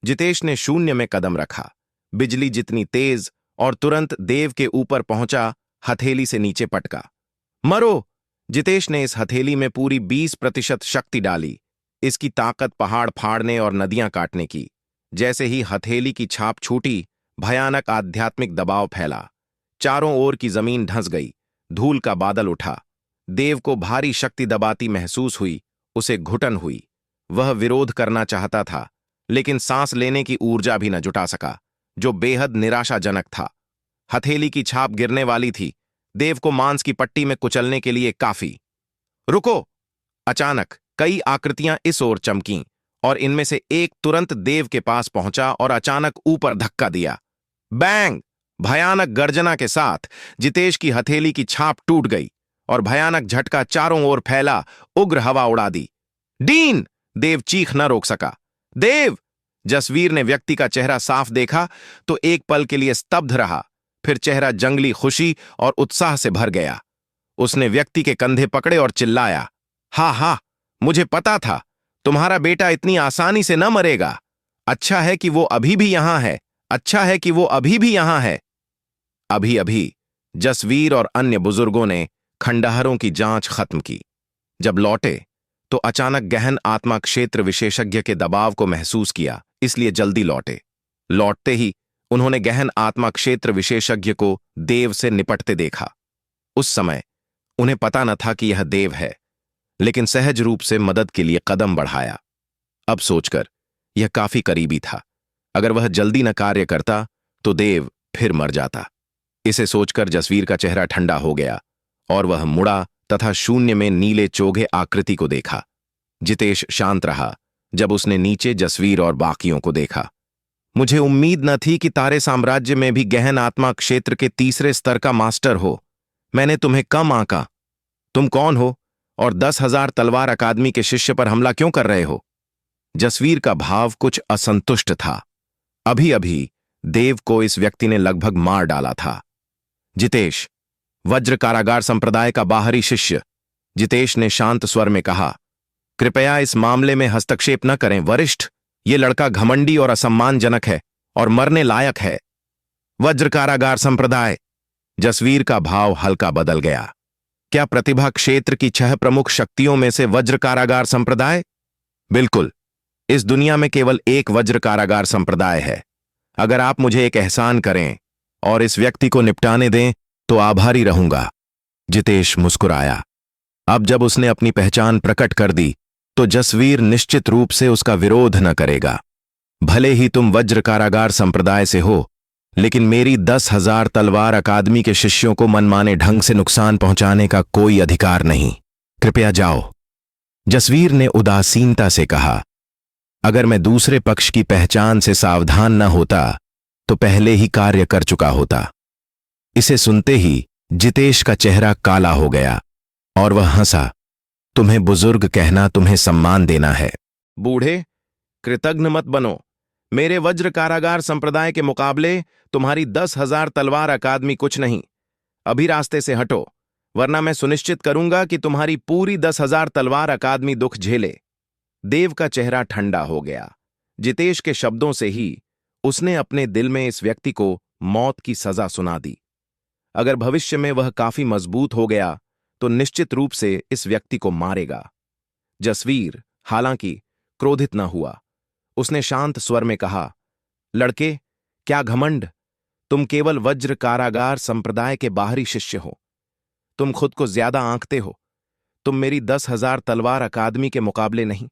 जितेश ने शून्य में कदम रखा, बिजली जितनी तेज, और तुरंत देव के ऊपर पहुंचा, हथेली से नीचे पटका। मरो! जितेश ने इस हथेली में पूरी 20% शक्ति डाली। इसकी ताकत पहाड़ फाड़ने और नदियां काटने की। जैसे ही हथेली की छाप छूटी, भयानक आध्यात्मिक दबाव फैला। चारों ओर की जमीन धंस गई, धूल का बादल उठा। देव को भारी शक्ति दबाती महसूस हुई, उसे घुटन हुई। वह विरोध करना चाहता था, लेकिन सांस लेने की ऊर्जा भी न जुटा सका, जो बेहद निराशाजनक था। हथेली की छाप गिरने वाली थी, देव को मांस की पट्टी में कुचलने के लिए काफी। रुको! अचानक कई आकृतियां इस ओर चमकीं, और इनमें से एक तुरंत देव के पास पहुंचा और अचानक ऊपर धक्का दिया। बैंग! भयानक गर्जना के साथ जितेश की हथेली की छाप टूट गई और भयानक झटका चारों ओर फैला, उग्र हवा उड़ा दी। डीन! देव चीख न रोक सका। देव! जसवीर ने व्यक्ति का चेहरा साफ देखा तो एक पल के लिए स्तब्ध रहा, फिर चेहरा जंगली खुशी और उत्साह से भर गया। उसने व्यक्ति के कंधे पकड़े और चिल्लाया, हा हा, मुझे पता था तुम्हारा बेटा इतनी आसानी से न मरेगा। अच्छा है कि वो अभी भी यहां है, अच्छा है कि वो अभी भी यहां है। अभी अभी जसवीर और अन्य बुजुर्गों ने खंडहरों की जांच खत्म की। जब लौटे तो अचानक गहन आत्मा क्षेत्र विशेषज्ञ के दबाव को महसूस किया, इसलिए जल्दी लौटे। लौटते ही उन्होंने गहन आत्मा क्षेत्र विशेषज्ञ को देव से निपटते देखा। उस समय उन्हें पता न था कि यह देव है, लेकिन सहज रूप से मदद के लिए कदम बढ़ाया। अब सोचकर यह काफी करीबी था। अगर वह जल्दी न कार्य करता तो देव फिर मर जाता। इसे सोचकर जसवीर का चेहरा ठंडा हो गया और वह मुड़ा तथा शून्य में नीले चोगे आकृति को देखा। जितेश शांत रहा जब उसने नीचे जसवीर और बाकियों को देखा। मुझे उम्मीद न थी कि तारे साम्राज्य में भी गहन आत्मा क्षेत्र के तीसरे स्तर का मास्टर हो। मैंने तुम्हें कम आंका। तुम कौन हो और 10,000 तलवार अकादमी के शिष्य पर हमला क्यों कर रहे हो? जसवीर का भाव कुछ असंतुष्ट था। अभी अभी देव को इस व्यक्ति ने लगभग मार डाला था। जितेश, वज्र कारागार संप्रदाय का बाहरी शिष्य, जितेश ने शांत स्वर में कहा। कृपया इस मामले में हस्तक्षेप न करें वरिष्ठ। ये लड़का घमंडी और असम्मानजनक है और मरने लायक है। वज्र कारागार संप्रदाय! जसवीर का भाव हल्का बदल गया। क्या प्रतिभा क्षेत्र की 6 प्रमुख शक्तियों में से वज्र कारागार संप्रदाय? बिल्कुल। इस दुनिया में केवल एक वज्र कारागार संप्रदाय है। अगर आप मुझे एक एहसान करें और इस व्यक्ति को निपटाने दें तो आभारी रहूंगा। जितेश मुस्कुराया। अब जब उसने अपनी पहचान प्रकट कर दी तो जसवीर निश्चित रूप से उसका विरोध न करेगा। भले ही तुम वज्र कारागार संप्रदाय से हो, लेकिन मेरी 10,000 तलवार अकादमी के शिष्यों को मनमाने ढंग से नुकसान पहुंचाने का कोई अधिकार नहीं। कृपया जाओ। जसवीर ने उदासीनता से कहा। अगर मैं दूसरे पक्ष की पहचान से सावधान न होता तो पहले ही कार्य कर चुका होता। इसे सुनते ही जितेश का चेहरा काला हो गया और वह हंसा। तुम्हें बुजुर्ग कहना तुम्हें सम्मान देना है। बूढ़े, कृतज्ञ मत बनो। मेरे वज्र कारागार संप्रदाय के मुकाबले तुम्हारी 10,000 तलवार अकादमी कुछ नहीं। अभी रास्ते से हटो, वरना मैं सुनिश्चित करूंगा कि तुम्हारी पूरी 10,000 तलवार अकादमी दुख झेले। देव का चेहरा ठंडा हो गया। जितेश के शब्दों से ही उसने अपने दिल में इस व्यक्ति को मौत की सजा सुना दी। अगर भविष्य में वह काफी मजबूत हो गया तो निश्चित रूप से इस व्यक्ति को मारेगा। जसवीर हालांकि क्रोधित न हुआ। उसने शांत स्वर में कहा, लड़के, क्या घमंड! तुम केवल वज्र कारागार संप्रदाय के बाहरी शिष्य हो। तुम खुद को ज्यादा आंकते हो। तुम मेरी 10,000 तलवार अकादमी के मुकाबले नहीं।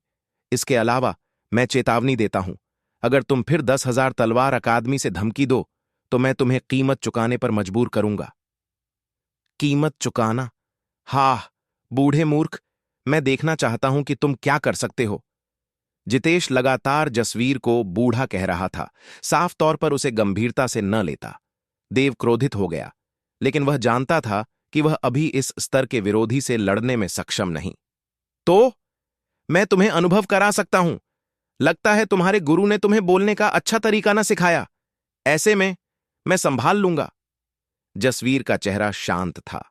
इसके अलावा मैं चेतावनी देता हूं, अगर तुम फिर 10,000 तलवार अकादमी से धमकी दो तो मैं तुम्हें कीमत चुकाने पर मजबूर करूंगा। कीमत चुकाना? हा, बूढ़े मूर्ख, मैं देखना चाहता हूं कि तुम क्या कर सकते हो। जितेश लगातार जसवीर को बूढ़ा कह रहा था, साफ तौर पर उसे गंभीरता से न लेता। देव क्रोधित हो गया, लेकिन वह जानता था कि वह अभी इस स्तर के विरोधी से लड़ने में सक्षम नहीं। तो मैं तुम्हें अनुभव करा सकता हूं। लगता है तुम्हारे गुरु ने तुम्हें बोलने का अच्छा तरीका न सिखाया। ऐसे में मैं संभाल लूंगा। जसवीर का चेहरा शांत था,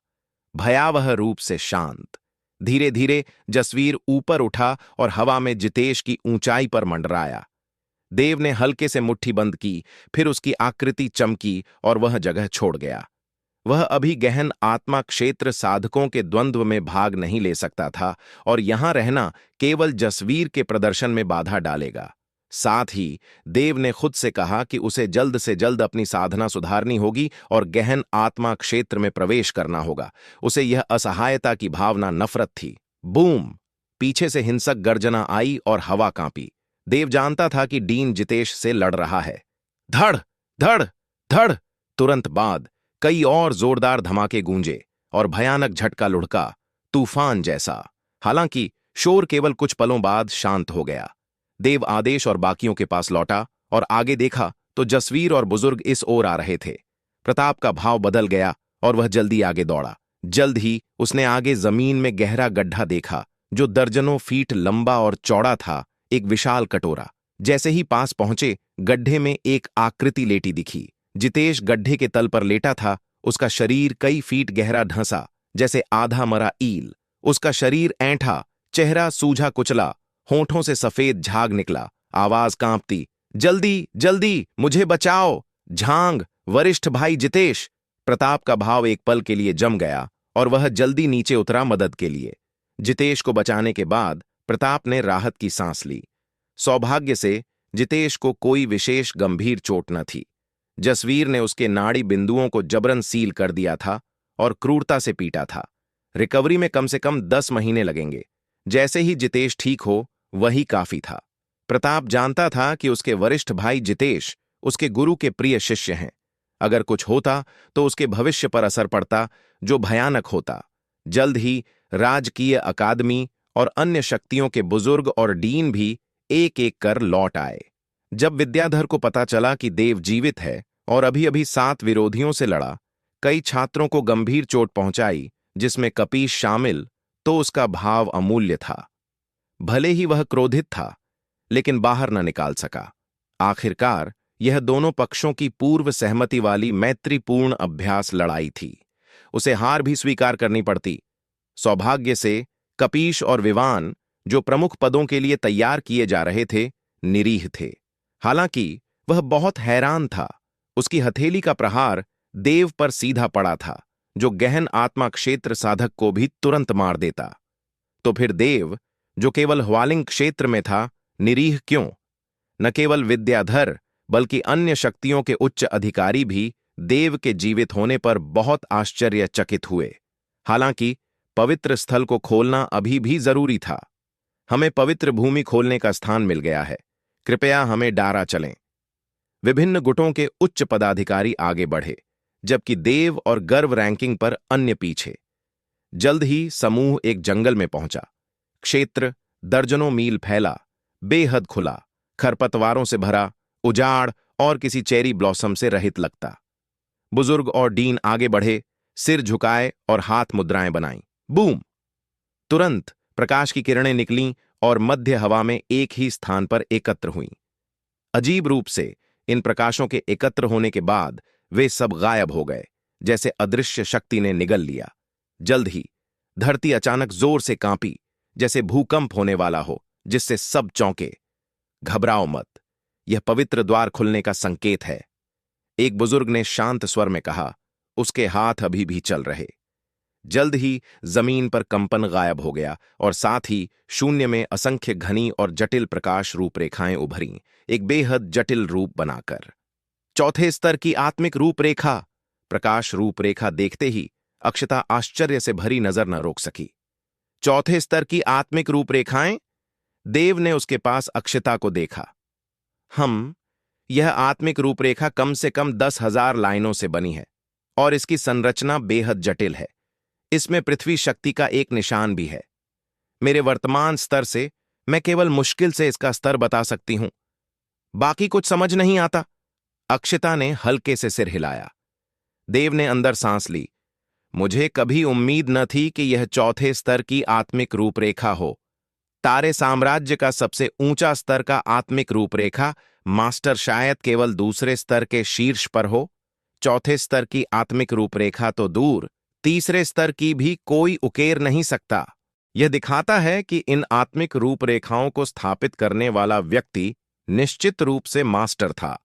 भयावह रूप से शांत। धीरे धीरे जसवीर ऊपर उठा और हवा में जितेश की ऊंचाई पर मंडराया। देव ने हल्के से मुट्ठी बंद की, फिर उसकी आकृति चमकी और वह जगह छोड़ गया। वह अभी गहन आत्मा क्षेत्र साधकों के द्वंद्व में भाग नहीं ले सकता था और यहां रहना केवल जसवीर के प्रदर्शन में बाधा डालेगा। साथ ही देव ने खुद से कहा कि उसे जल्द से जल्द अपनी साधना सुधारनी होगी और गहन आत्मा क्षेत्र में प्रवेश करना होगा। उसे यह असहायता की भावना नफरत थी। बूम! पीछे से हिंसक गर्जना आई और हवा कांपी। देव जानता था कि डीन जितेश से लड़ रहा है। धड़ धड़ धड़! तुरंत बाद कई और जोरदार धमाके गूंजे और भयानक झटका लुढ़का, तूफान जैसा। हालांकि शोर केवल कुछ पलों बाद शांत हो गया। देव आदेश और बाकियों के पास लौटा और आगे देखा तो जसवीर और बुजुर्ग इस ओर आ रहे थे। प्रताप का भाव बदल गया और वह जल्दी आगे दौड़ा। जल्द ही उसने आगे जमीन में गहरा गड्ढा देखा, जो दर्जनों फीट लंबा और चौड़ा था, एक विशाल कटोरा। जैसे ही पास पहुंचे, गड्ढे में एक आकृति लेटी दिखी। जितेश गड्ढे के तल पर लेटा था, उसका शरीर कई फीट गहरा ढंसा, जैसे आधा मरा ईल। उसका शरीर ऐंठा, चेहरा सूझा कुचला, होठों से सफेद झाग निकला, आवाज कांपती, जल्दी जल्दी मुझे बचाओ, झांग, वरिष्ठ भाई जितेश। प्रताप का भाव एक पल के लिए जम गया और वह जल्दी नीचे उतरा मदद के लिए। जितेश को बचाने के बाद प्रताप ने राहत की सांस ली। सौभाग्य से जितेश को कोई विशेष गंभीर चोट न थी। जसवीर ने उसके नाड़ी बिंदुओं को जबरन सील कर दिया था और क्रूरता से पीटा था। रिकवरी में कम से कम 10 महीने लगेंगे। जैसे ही जितेश ठीक हो, वही काफी था। प्रताप जानता था कि उसके वरिष्ठ भाई जितेश उसके गुरु के प्रिय शिष्य हैं। अगर कुछ होता तो उसके भविष्य पर असर पड़ता, जो भयानक होता। जल्द ही राजकीय अकादमी और अन्य शक्तियों के बुजुर्ग और डीन भी एक एक कर लौट आए। जब विद्याधर को पता चला कि देव जीवित है और अभी अभी 7 विरोधियों से लड़ा, कई छात्रों को गंभीर चोट पहुंचाई, जिसमें कपीश शामिल, तो उसका भाव अमूल्य था। भले ही वह क्रोधित था, लेकिन बाहर न निकाल सका। आखिरकार यह दोनों पक्षों की पूर्व सहमति वाली मैत्रीपूर्ण अभ्यास लड़ाई थी। उसे हार भी स्वीकार करनी पड़ती। सौभाग्य से कपीश और विवान, जो प्रमुख पदों के लिए तैयार किए जा रहे थे, निरीह थे। हालांकि वह बहुत हैरान था। उसकी हथेली का प्रहार देव पर सीधा पड़ा था, जो गहन आत्मा क्षेत्र साधक को भी तुरंत मार देता। तो फिर देव, जो केवल ह्वालिंग क्षेत्र में था, निरीह क्यों? न केवल विद्याधर बल्कि अन्य शक्तियों के उच्च अधिकारी भी देव के जीवित होने पर बहुत आश्चर्यचकित हुए। हालांकि पवित्र स्थल को खोलना अभी भी जरूरी था। हमें पवित्र भूमि खोलने का स्थान मिल गया है, कृपया हमें डारा चलें। विभिन्न गुटों के उच्च पदाधिकारी आगे बढ़े, जबकि देव और गर्व रैंकिंग पर अन्य पीछे। जल्द ही समूह एक जंगल में पहुंचा। क्षेत्र दर्जनों मील फैला, बेहद खुला, खरपतवारों से भरा, उजाड़ और किसी चेरी ब्लॉसम से रहित लगता। बुजुर्ग और डीन आगे बढ़े, सिर झुकाए और हाथ मुद्राएं बनाईं। बूम! तुरंत प्रकाश की किरणें निकलीं और मध्य हवा में एक ही स्थान पर एकत्र हुईं। अजीब रूप से इन प्रकाशों के एकत्र होने के बाद वे सब गायब हो गए, जैसे अदृश्य शक्ति ने निगल लिया। जल्द ही धरती अचानक जोर से कांपी, जैसे भूकंप होने वाला हो, जिससे सब चौंके। घबराओ मत, यह पवित्र द्वार खुलने का संकेत है, एक बुजुर्ग ने शांत स्वर में कहा। उसके हाथ अभी भी चल रहे। जल्द ही जमीन पर कंपन गायब हो गया और साथ ही शून्य में असंख्य घनी और जटिल प्रकाश रूपरेखाएं उभरीं, एक बेहद जटिल रूप बनाकर। चौथे स्तर की आत्मिक रूपरेखा। प्रकाश रूपरेखा देखते ही अक्षता आश्चर्य से भरी नजर न रोक सकी। चौथे स्तर की आत्मिक रूपरेखाएं? देव ने उसके पास अक्षता को देखा। यह आत्मिक रूपरेखा कम से कम 10,000 लाइनों से बनी है और इसकी संरचना बेहद जटिल है। इसमें पृथ्वी शक्ति का एक निशान भी है। मेरे वर्तमान स्तर से मैं केवल मुश्किल से इसका स्तर बता सकती हूं। बाकी कुछ समझ नहीं आता। अक्षिता ने हल्के से सिर हिलाया। देव ने अंदर सांस ली। मुझे कभी उम्मीद न थी कि यह चौथे स्तर की आत्मिक रूपरेखा हो। तारे साम्राज्य का सबसे ऊंचा स्तर का आत्मिक रूपरेखा मास्टर शायद केवल दूसरे स्तर के शीर्ष पर हो। चौथे स्तर की आत्मिक रूपरेखा तो दूर, तीसरे स्तर की भी कोई उकेर नहीं सकता। यह दिखाता है कि इन आत्मिक रूपरेखाओं को स्थापित करने वाला व्यक्ति निश्चित रूप से मास्टर था,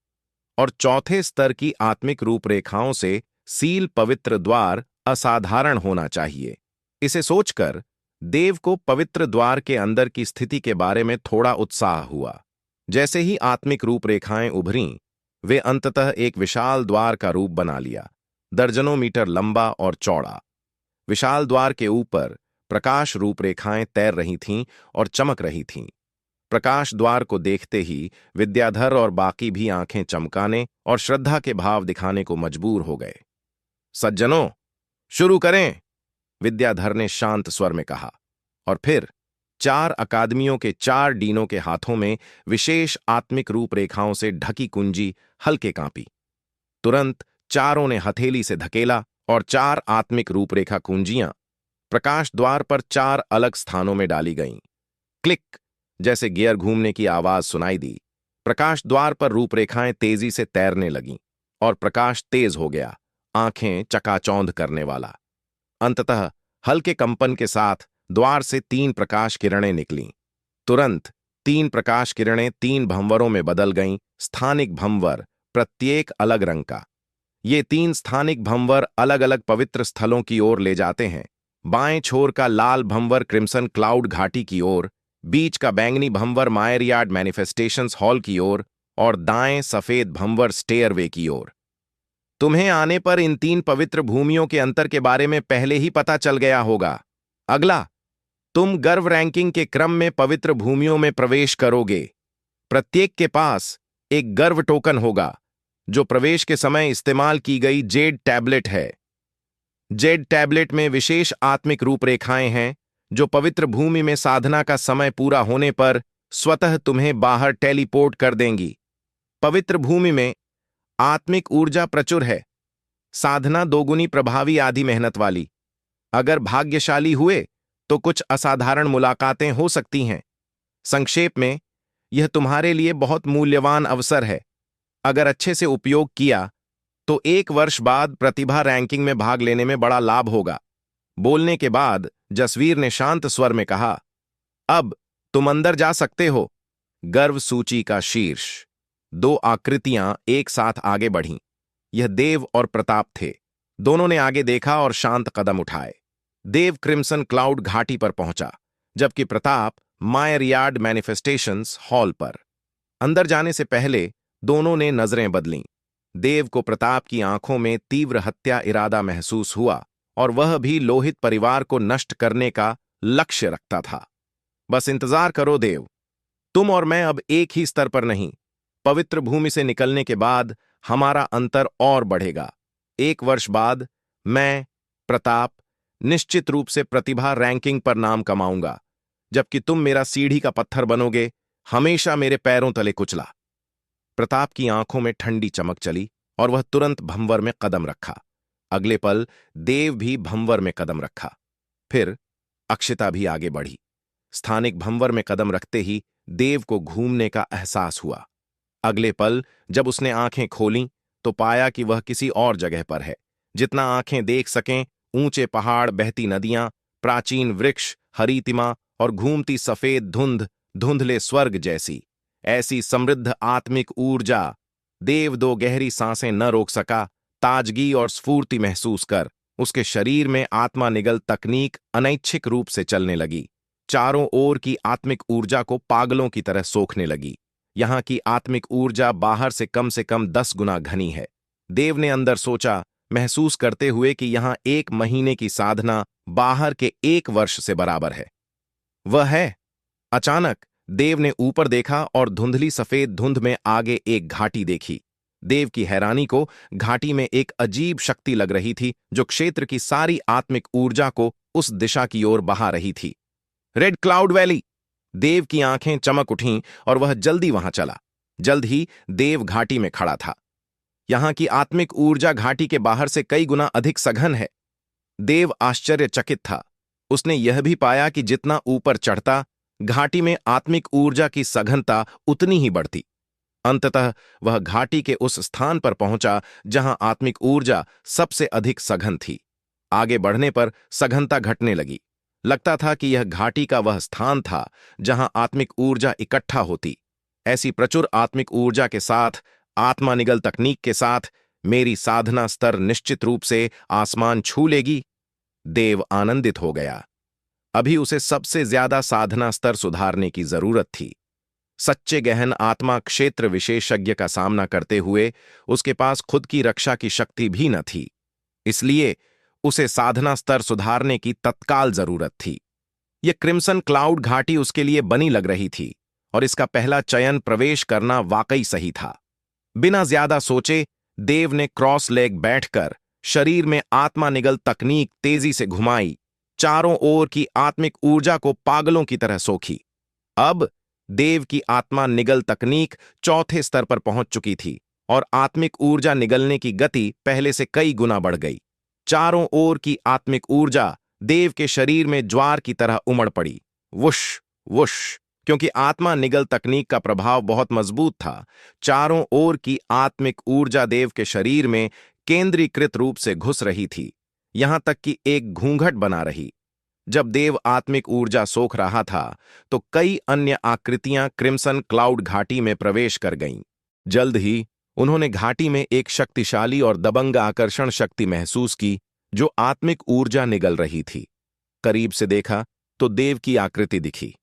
और चौथे स्तर की आत्मिक रूपरेखाओं से सील पवित्र द्वार असाधारण होना चाहिए। इसे सोचकर देव को पवित्र द्वार के अंदर की स्थिति के बारे में थोड़ा उत्साह हुआ। जैसे ही आत्मिक रूपरेखाएं उभरीं, वे अंततः एक विशाल द्वार का रूप बना लिया, दर्जनों मीटर लंबा और चौड़ा। विशाल द्वार के ऊपर प्रकाश रूपरेखाएं तैर रही थीं और चमक रही थीं। प्रकाश द्वार को देखते ही विद्याधर और बाकी भी आंखें चमकाने और श्रद्धा के भाव दिखाने को मजबूर हो गए। सज्जनों, शुरू करें, विद्याधर ने शांत स्वर में कहा। और फिर 4 अकादमियों के 4 डीनों के हाथों में विशेष आत्मिक रूपरेखाओं से ढकी कुंजी हल्के कांपी। तुरंत चारों ने हथेली से धकेला और 4 आत्मिक रूपरेखा कुंजियां प्रकाश द्वार पर 4 अलग स्थानों में डाली गईं। क्लिक जैसे गियर घूमने की आवाज सुनाई दी। प्रकाश द्वार पर रूपरेखाएं तेजी से तैरने लगीं और प्रकाश तेज हो गया, आंखें चकाचौंध करने वाला। अंततः हल्के कंपन के साथ द्वार से 3 प्रकाश किरणें निकलीं। तुरंत 3 प्रकाश किरणें 3 भंवरों में बदल गईं, स्थानिक भंवर, प्रत्येक अलग रंग का। ये 3 स्थानिक भंवर अलग अलग पवित्र स्थलों की ओर ले जाते हैं। बाएं छोर का लाल भंवर क्रिम्सन क्लाउड घाटी की ओर, बीच का बैंगनी भंवर मायरयार्ड मैनिफेस्टेशंस हॉल की ओर और दाएं सफेद भंवर स्टेयरवे की ओर। तुम्हें आने पर इन 3 पवित्र भूमियों के अंतर के बारे में पहले ही पता चल गया होगा। अगला, तुम गर्व रैंकिंग के क्रम में पवित्र भूमियों में प्रवेश करोगे। प्रत्येक के पास एक गर्व टोकन होगा, जो प्रवेश के समय इस्तेमाल की गई जेड टैबलेट है। जेड टैबलेट में विशेष आत्मिक रूपरेखाएं हैं, जो पवित्र भूमि में साधना का समय पूरा होने पर स्वतः तुम्हें बाहर टेलीपोर्ट कर देंगी। पवित्र भूमि में आत्मिक ऊर्जा प्रचुर है, साधना दोगुनी प्रभावी, आधी मेहनत वाली। अगर भाग्यशाली हुए तो कुछ असाधारण मुलाकातें हो सकती हैं। संक्षेप में, यह तुम्हारे लिए बहुत मूल्यवान अवसर है। अगर अच्छे से उपयोग किया तो 1 वर्ष बाद प्रतिभा रैंकिंग में भाग लेने में बड़ा लाभ होगा। बोलने के बाद जसवीर ने शांत स्वर में कहा, अब तुम अंदर जा सकते हो। गर्व सूची का शीर्ष 2 आकृतियां एक साथ आगे बढ़ीं। यह देव और प्रताप थे। दोनों ने आगे देखा और शांत कदम उठाए। देव क्रिम्सन क्लाउड घाटी पर पहुंचा, जबकि प्रताप मायरयार्ड मैनिफेस्टेशंस हॉल पर। अंदर जाने से पहले दोनों ने नजरें बदलीं। देव को प्रताप की आंखों में तीव्र हत्या इरादा महसूस हुआ, और वह भी लोहित परिवार को नष्ट करने का लक्ष्य रखता था। बस इंतजार करो देव, तुम और मैं अब एक ही स्तर पर नहीं। पवित्र भूमि से निकलने के बाद हमारा अंतर और बढ़ेगा। 1 वर्ष बाद मैं, प्रताप, निश्चित रूप से प्रतिभा रैंकिंग पर नाम कमाऊंगा, जबकि तुम मेरा सीढ़ी का पत्थर बनोगे, हमेशा मेरे पैरों तले कुचला। प्रताप की आंखों में ठंडी चमक चली और वह तुरंत भंवर में कदम रखा। अगले पल देव भी भंवर में कदम रखा। फिर अक्षिता भी आगे बढ़ी। स्थानिक भंवर में कदम रखते ही देव को घूमने का एहसास हुआ। अगले पल जब उसने आंखें खोलीं तो पाया कि वह किसी और जगह पर है। जितना आंखें देख सकें, ऊंचे पहाड़, बहती नदियां, प्राचीन वृक्ष, हरीतिमा और घूमती सफेद धुंध, धुंधले स्वर्ग जैसी ऐसी समृद्ध आत्मिक ऊर्जा। देव 2 गहरी सांसें न रोक सका। ताजगी और स्फूर्ति महसूस कर उसके शरीर में आत्मा निगल तकनीक अनैच्छिक रूप से चलने लगी। चारों ओर की आत्मिक ऊर्जा को पागलों की तरह सोखने लगी। यहां की आत्मिक ऊर्जा बाहर से कम 10 गुना घनी है। देव ने अंदर सोचा, महसूस करते हुए कि यहां 1 महीने की साधना बाहर के 1 वर्ष से बराबर है। वह है। अचानक देव ने ऊपर देखा और धुंधली सफेद धुंध में आगे एक घाटी देखी। देव की हैरानी को घाटी में एक अजीब शक्ति लग रही थी, जो क्षेत्र की सारी आत्मिक ऊर्जा को उस दिशा की ओर बहा रही थी। Red cloud valley! देव की आंखें चमक उठीं और वह जल्दी वहां चला। जल्द ही देव घाटी में खड़ा था। यहां की आत्मिक ऊर्जा घाटी के बाहर से कई गुना अधिक सघन है। देव आश्चर्यचकित था। उसने यह भी पाया कि जितना ऊपर चढ़ता, घाटी में आत्मिक ऊर्जा की सघनता उतनी ही बढ़ती। अंततः वह घाटी के उस स्थान पर पहुंचा जहां आत्मिक ऊर्जा सबसे अधिक सघन थी। आगे बढ़ने पर सघनता घटने लगी। लगता था कि यह घाटी का वह स्थान था जहां आत्मिक ऊर्जा इकट्ठा होती। ऐसी प्रचुर आत्मिक ऊर्जा के साथ, आत्मा निगल तकनीक के साथ, मेरी साधना स्तर निश्चित रूप से आसमान छू लेगी। देव आनंदित हो गया। अभी उसे सबसे ज्यादा साधना स्तर सुधारने की जरूरत थी। सच्चे गहन आत्मा क्षेत्र विशेषज्ञ का सामना करते हुए उसके पास खुद की रक्षा की शक्ति भी न थी। इसलिए उसे साधना स्तर सुधारने की तत्काल जरूरत थी। यह क्रिम्सन क्लाउड घाटी उसके लिए बनी लग रही थी और इसका पहला चयन प्रवेश करना वाकई सही था। बिना ज्यादा सोचे देव ने क्रॉस लेग बैठकर शरीर में आत्मा निगल तकनीक तेजी से घुमाई। चारों ओर की आत्मिक ऊर्जा को पागलों की तरह सोखी। अब देव की आत्मा निगल तकनीक चौथे स्तर पर पहुंच चुकी थी और आत्मिक ऊर्जा निगलने की गति पहले से कई गुना बढ़ गई। चारों ओर की आत्मिक ऊर्जा देव के शरीर में ज्वार की तरह उमड़ पड़ी। Whoosh whoosh. क्योंकि आत्मा निगल तकनीक का प्रभाव बहुत मजबूत था, चारों ओर की आत्मिक ऊर्जा देव के शरीर में केंद्रीकृत रूप से घुस रही थी, यहां तक कि एक घूंघट बना रही। जब देव आत्मिक ऊर्जा सोख रहा था तो कई अन्य आकृतियां क्रिम्सन क्लाउड घाटी में प्रवेश कर गईं। जल्द ही उन्होंने घाटी में एक शक्तिशाली और दबंग आकर्षण शक्ति महसूस की जो आत्मिक ऊर्जा निगल रही थी। करीब से देखा तो देव की आकृति दिखी।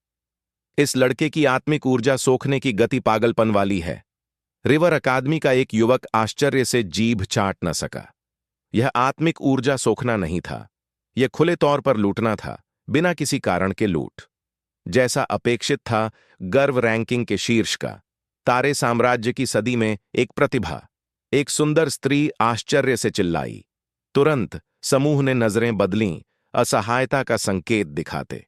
इस लड़के की आत्मिक ऊर्जा सोखने की गति पागलपन वाली है। रिवर अकादमी का एक युवक आश्चर्य से जीभ चाट न सका। यह आत्मिक ऊर्जा सोखना नहीं था, यह खुले तौर पर लूटना था, बिना किसी कारण के लूट। जैसा अपेक्षित था, गर्व रैंकिंग के शीर्ष का, तारे साम्राज्य की सदी में एक प्रतिभा, एक सुंदर स्त्री आश्चर्य से चिल्लाई। तुरंत समूह ने नजरें बदलीं, असहायता का संकेत दिखाते।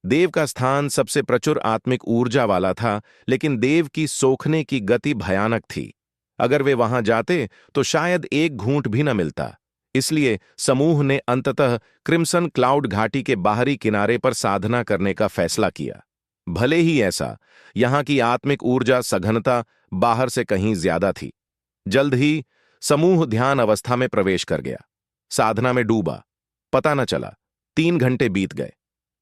देव का स्थान सबसे प्रचुर आत्मिक ऊर्जा वाला था, लेकिन देव की सोखने की गति भयानक थी। अगर वे वहां जाते तो शायद एक घूंट भी न मिलता। इसलिए समूह ने अंततः क्रिम्सन क्लाउड घाटी के बाहरी किनारे पर साधना करने का फैसला किया। भले ही ऐसा, यहां की आत्मिक ऊर्जा सघनता बाहर से कहीं ज्यादा थी। जल्द ही समूह ध्यान अवस्था में प्रवेश कर गया। साधना में डूबा। पता न चला 3 घंटे बीत गए।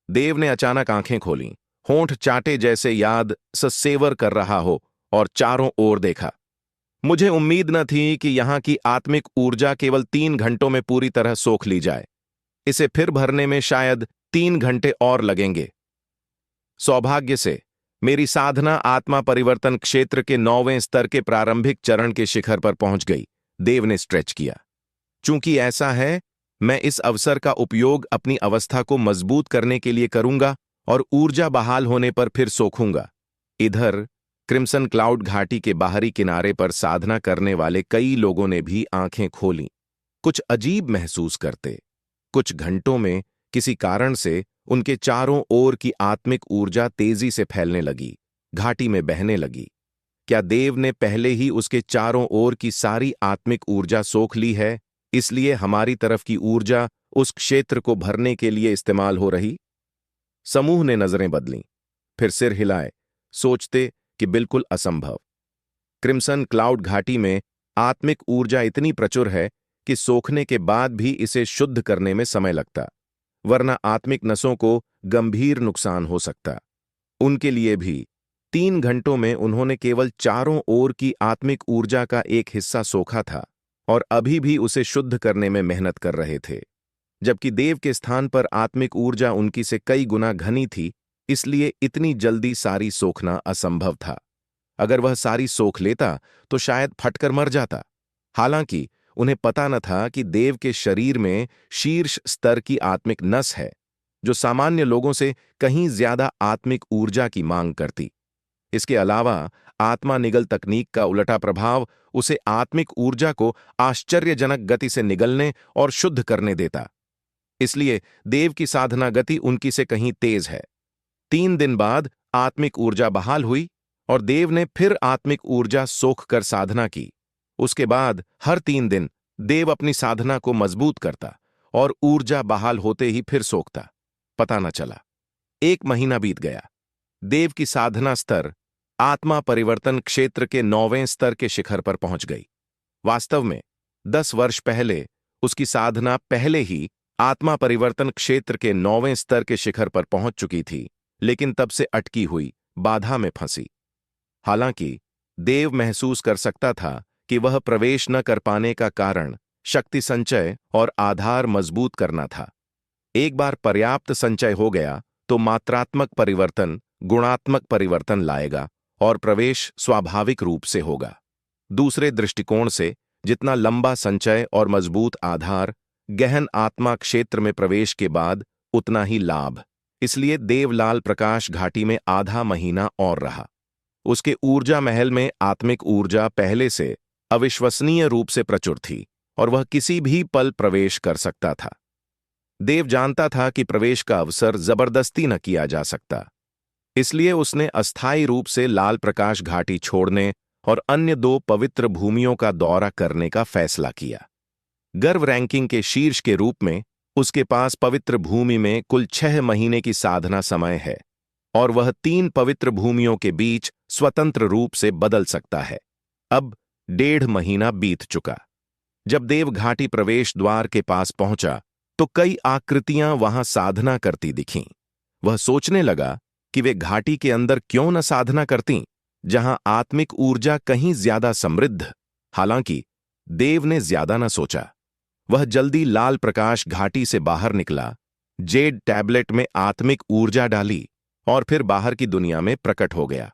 देव ने अचानक आंखें खोलीं, होंठ चाटे जैसे याद ससेवर कर रहा हो, और चारों ओर देखा। मुझे उम्मीद न थी कि यहां की आत्मिक ऊर्जा केवल 3 घंटों में पूरी तरह सोख ली जाए। इसे फिर भरने में शायद 3 घंटे और लगेंगे। सौभाग्य से मेरी साधना आत्मा परिवर्तन क्षेत्र के 9वें स्तर के प्रारंभिक चरण के शिखर पर पहुंच गई। देव ने स्ट्रेच किया। चूंकि ऐसा है, मैं इस अवसर का उपयोग अपनी अवस्था को मजबूत करने के लिए करूंगा और ऊर्जा बहाल होने पर फिर सोखूंगा। इधर क्रिम्सन क्लाउड घाटी के बाहरी किनारे पर साधना करने वाले कई लोगों ने भी आंखें खोलीं, कुछ अजीब महसूस करते। कुछ घंटों में किसी कारण से उनके चारों ओर की आत्मिक ऊर्जा तेजी से फैलने लगी, घाटी में बहने लगी। क्या देव ने पहले ही उसके चारों ओर की सारी आत्मिक ऊर्जा सोख ली है, इसलिए हमारी तरफ की ऊर्जा उस क्षेत्र को भरने के लिए इस्तेमाल हो रही? समूह ने नजरें बदलीं, फिर सिर हिलाए, सोचते कि बिल्कुल असंभव। क्रिम्सन क्लाउड घाटी में आत्मिक ऊर्जा इतनी प्रचुर है कि सोखने के बाद भी इसे शुद्ध करने में समय लगता, वरना आत्मिक नसों को गंभीर नुकसान हो सकता। उनके लिए भी 3 घंटों में उन्होंने केवल चारों ओर की आत्मिक ऊर्जा का एक हिस्सा सोखा था और अभी भी उसे शुद्ध करने में मेहनत कर रहे थे। जबकि देव के स्थान पर आत्मिक ऊर्जा उनकी से कई गुना घनी थी, इसलिए इतनी जल्दी सारी सोखना असंभव था। अगर वह सारी सोख लेता तो शायद फटकर मर जाता। हालांकि उन्हें पता न था कि देव के शरीर में शीर्ष स्तर की आत्मिक नस है, जो सामान्य लोगों से कहीं ज्यादा आत्मिक ऊर्जा की मांग करती। इसके अलावा आत्मा निगल तकनीक का उलटा प्रभाव उसे आत्मिक ऊर्जा को आश्चर्यजनक गति से निगलने और शुद्ध करने देता। इसलिए देव की साधना गति उनकी से कहीं तेज है। 3 दिन बाद आत्मिक ऊर्जा बहाल हुई और देव ने फिर आत्मिक ऊर्जा सोख कर साधना की। उसके बाद हर 3 दिन देव अपनी साधना को मजबूत करता और ऊर्जा बहाल होते ही फिर सोखता। पता न चला। 1 महीना बीत गया। देव की साधना स्तर आत्मा परिवर्तन क्षेत्र के 9वें स्तर के शिखर पर पहुंच गई। वास्तव में 10 वर्ष पहले उसकी साधना पहले ही आत्मा परिवर्तन क्षेत्र के 9वें स्तर के शिखर पर पहुंच चुकी थी, लेकिन तब से अटकी हुई बाधा में फंसी। हालांकि देव महसूस कर सकता था कि वह प्रवेश न कर पाने का कारण शक्ति संचय और आधार मजबूत करना था। एक बार पर्याप्त संचय हो गया तो मात्रात्मक परिवर्तन गुणात्मक परिवर्तन लाएगा और प्रवेश स्वाभाविक रूप से होगा। दूसरे दृष्टिकोण से जितना लंबा संचय और मजबूत आधार, गहन आत्मा क्षेत्र में प्रवेश के बाद उतना ही लाभ। इसलिए देवलाल प्रकाश घाटी में आधा महीना और रहा। उसके ऊर्जा महल में आत्मिक ऊर्जा पहले से अविश्वसनीय रूप से प्रचुर थी और वह किसी भी पल प्रवेश कर सकता था। देव जानता था कि प्रवेश का अवसर जबरदस्ती न किया जा सकता, इसलिए उसने अस्थायी रूप से लाल प्रकाश घाटी छोड़ने और अन्य 2 पवित्र भूमियों का दौरा करने का फैसला किया। गर्व रैंकिंग के शीर्ष के रूप में उसके पास पवित्र भूमि में कुल 6 महीने की साधना समय है और वह 3 पवित्र भूमियों के बीच स्वतंत्र रूप से बदल सकता है। अब 1.5 महीना बीत चुका। जब देव घाटी प्रवेश द्वार के पास पहुंचा तो कई आकृतियां वहां साधना करती दिखीं। वह सोचने लगा कि वे घाटी के अंदर क्यों न साधना करतीं, जहां आत्मिक ऊर्जा कहीं ज्यादा समृद्ध। हालांकि देव ने ज्यादा न सोचा। वह जल्दी लाल प्रकाश घाटी से बाहर निकला, जेड टैबलेट में आत्मिक ऊर्जा डाली और फिर बाहर की दुनिया में प्रकट हो गया।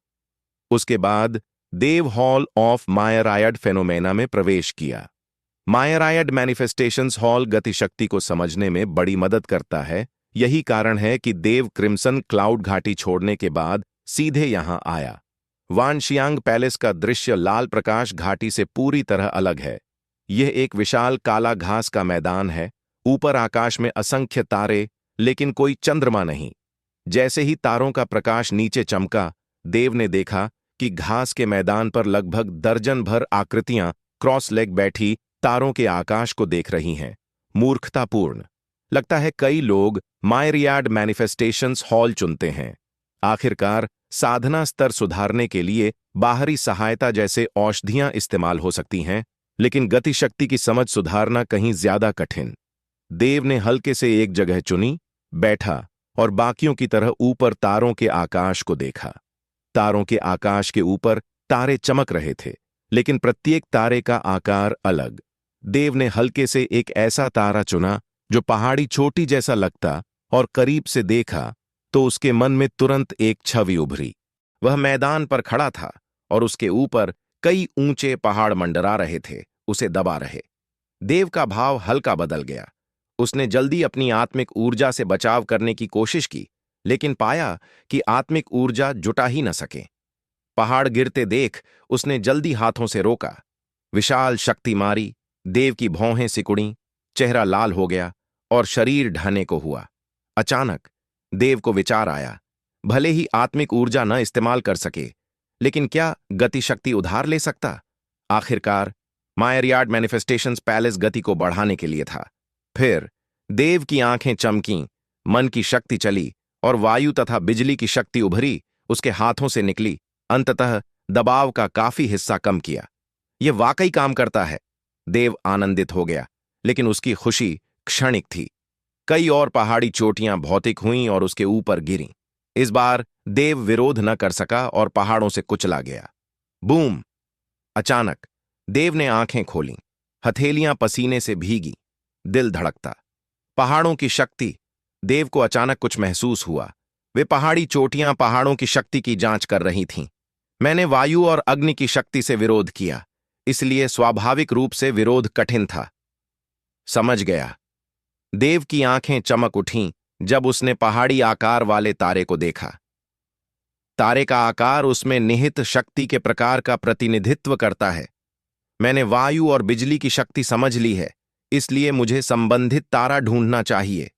उसके बाद देव हॉल ऑफ मायरायड फेनोमेना में प्रवेश किया। मायरायड मैनिफेस्टेशंस हॉल गतिशक्ति को समझने में बड़ी मदद करता है। यही कारण है कि देव क्रिम्सन क्लाउड घाटी छोड़ने के बाद सीधे यहां आया। वानशियांग पैलेस का दृश्य लाल प्रकाश घाटी से पूरी तरह अलग है। यह एक विशाल काला घास का मैदान है। ऊपर आकाश में असंख्य तारे, लेकिन कोई चंद्रमा नहीं। जैसे ही तारों का प्रकाश नीचे चमका, देव ने देखा कि घास के मैदान पर लगभग दर्जन भर आकृतियां क्रॉस लेग बैठी तारों के आकाश को देख रही हैं। मूर्खतापूर्ण। लगता है कई लोग मायरियाड मैनिफेस्टेशंस हॉल चुनते हैं। आखिरकार साधना स्तर सुधारने के लिए बाहरी सहायता जैसे औषधियां इस्तेमाल हो सकती हैं, लेकिन गतिशक्ति की समझ सुधारना कहीं ज्यादा कठिन। देव ने हल्के से एक जगह चुनी, बैठा और बाकियों की तरह ऊपर तारों के आकाश को देखा। तारों के आकाश के ऊपर तारे चमक रहे थे, लेकिन प्रत्येक तारे का आकार अलग। देव ने हल्के से एक ऐसा तारा चुना जो पहाड़ी चोटी जैसा लगता और करीब से देखा तो उसके मन में तुरंत एक छवि उभरी। वह मैदान पर खड़ा था और उसके ऊपर कई ऊंचे पहाड़ मंडरा रहे थे, उसे दबा रहे। देव का भाव हल्का बदल गया। उसने जल्दी अपनी आत्मिक ऊर्जा से बचाव करने की कोशिश की, लेकिन पाया कि आत्मिक ऊर्जा जुटा ही न सके। पहाड़ गिरते देख उसने जल्दी हाथों से रोका। विशाल शक्ति मारी, देव की भौहें सिकुड़ी, चेहरा लाल हो गया और शरीर ढहने को हुआ। अचानक देव को विचार आया, भले ही आत्मिक ऊर्जा न इस्तेमाल कर सके, लेकिन क्या गति शक्ति उधार ले सकता? आखिरकार मायरियाड मैनिफेस्टेशंस पैलेस गति को बढ़ाने के लिए था। फिर देव की आंखें चमकीं, मन की शक्ति चली और वायु तथा बिजली की शक्ति उभरी, उसके हाथों से निकली। अंततः दबाव का काफी हिस्सा कम किया। यह वाकई काम करता है। देव आनंदित हो गया, लेकिन उसकी खुशी क्षणिक थी। कई और पहाड़ी चोटियां भौतिक हुईं और उसके ऊपर गिरीं। इस बार देव विरोध न कर सका और पहाड़ों से कुचला गया। बूम! अचानक देव ने आंखें खोलीं। हथेलियां पसीने से भीगी, दिल धड़कता। पहाड़ों की शक्ति। देव को अचानक कुछ महसूस हुआ। वे पहाड़ी चोटियां पहाड़ों की शक्ति की जांच कर रही थीं। मैंने वायु और अग्नि की शक्ति से विरोध किया, इसलिए स्वाभाविक रूप से विरोध कठिन था। समझ गया। देव की आंखें चमक उठीं जब उसने पहाड़ी आकार वाले तारे को देखा। तारे का आकार उसमें निहित शक्ति के प्रकार का प्रतिनिधित्व करता है। मैंने वायु और बिजली की शक्ति समझ ली है, इसलिए मुझे संबंधित तारा ढूंढना चाहिए।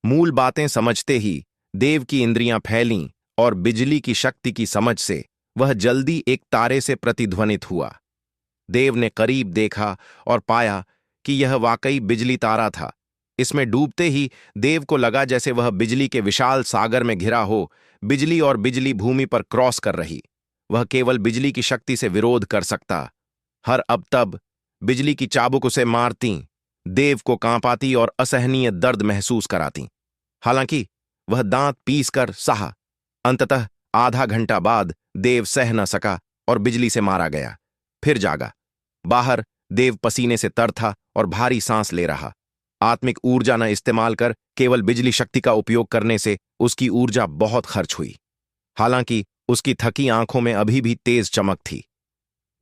मूल बातें समझते ही देव की इंद्रियां फैलीं और बिजली की शक्ति की समझ से वह जल्दी एक तारे से प्रतिध्वनित हुआ। देव ने करीब देखा और पाया कि यह वाकई बिजली तारा था। इसमें डूबते ही देव को लगा जैसे वह बिजली के विशाल सागर में घिरा हो। बिजली और बिजली भूमि पर क्रॉस कर रही। वह केवल बिजली की शक्ति से विरोध कर सकता। हर अब तब बिजली की चाबुक उसे मारती, देव को कांपाती और असहनीय दर्द महसूस कराती। हालांकि वह दांत पीस कर सहा। अंततः आधा घंटा बाद देव सह न सका और बिजली से मारा गया। फिर जागा। बाहर देव पसीने से तर था और भारी सांस ले रहा। आत्मिक ऊर्जा न इस्तेमाल कर केवल बिजली शक्ति का उपयोग करने से उसकी ऊर्जा बहुत खर्च हुई। हालांकि उसकी थकी आंखों में अभी भी तेज चमक थी,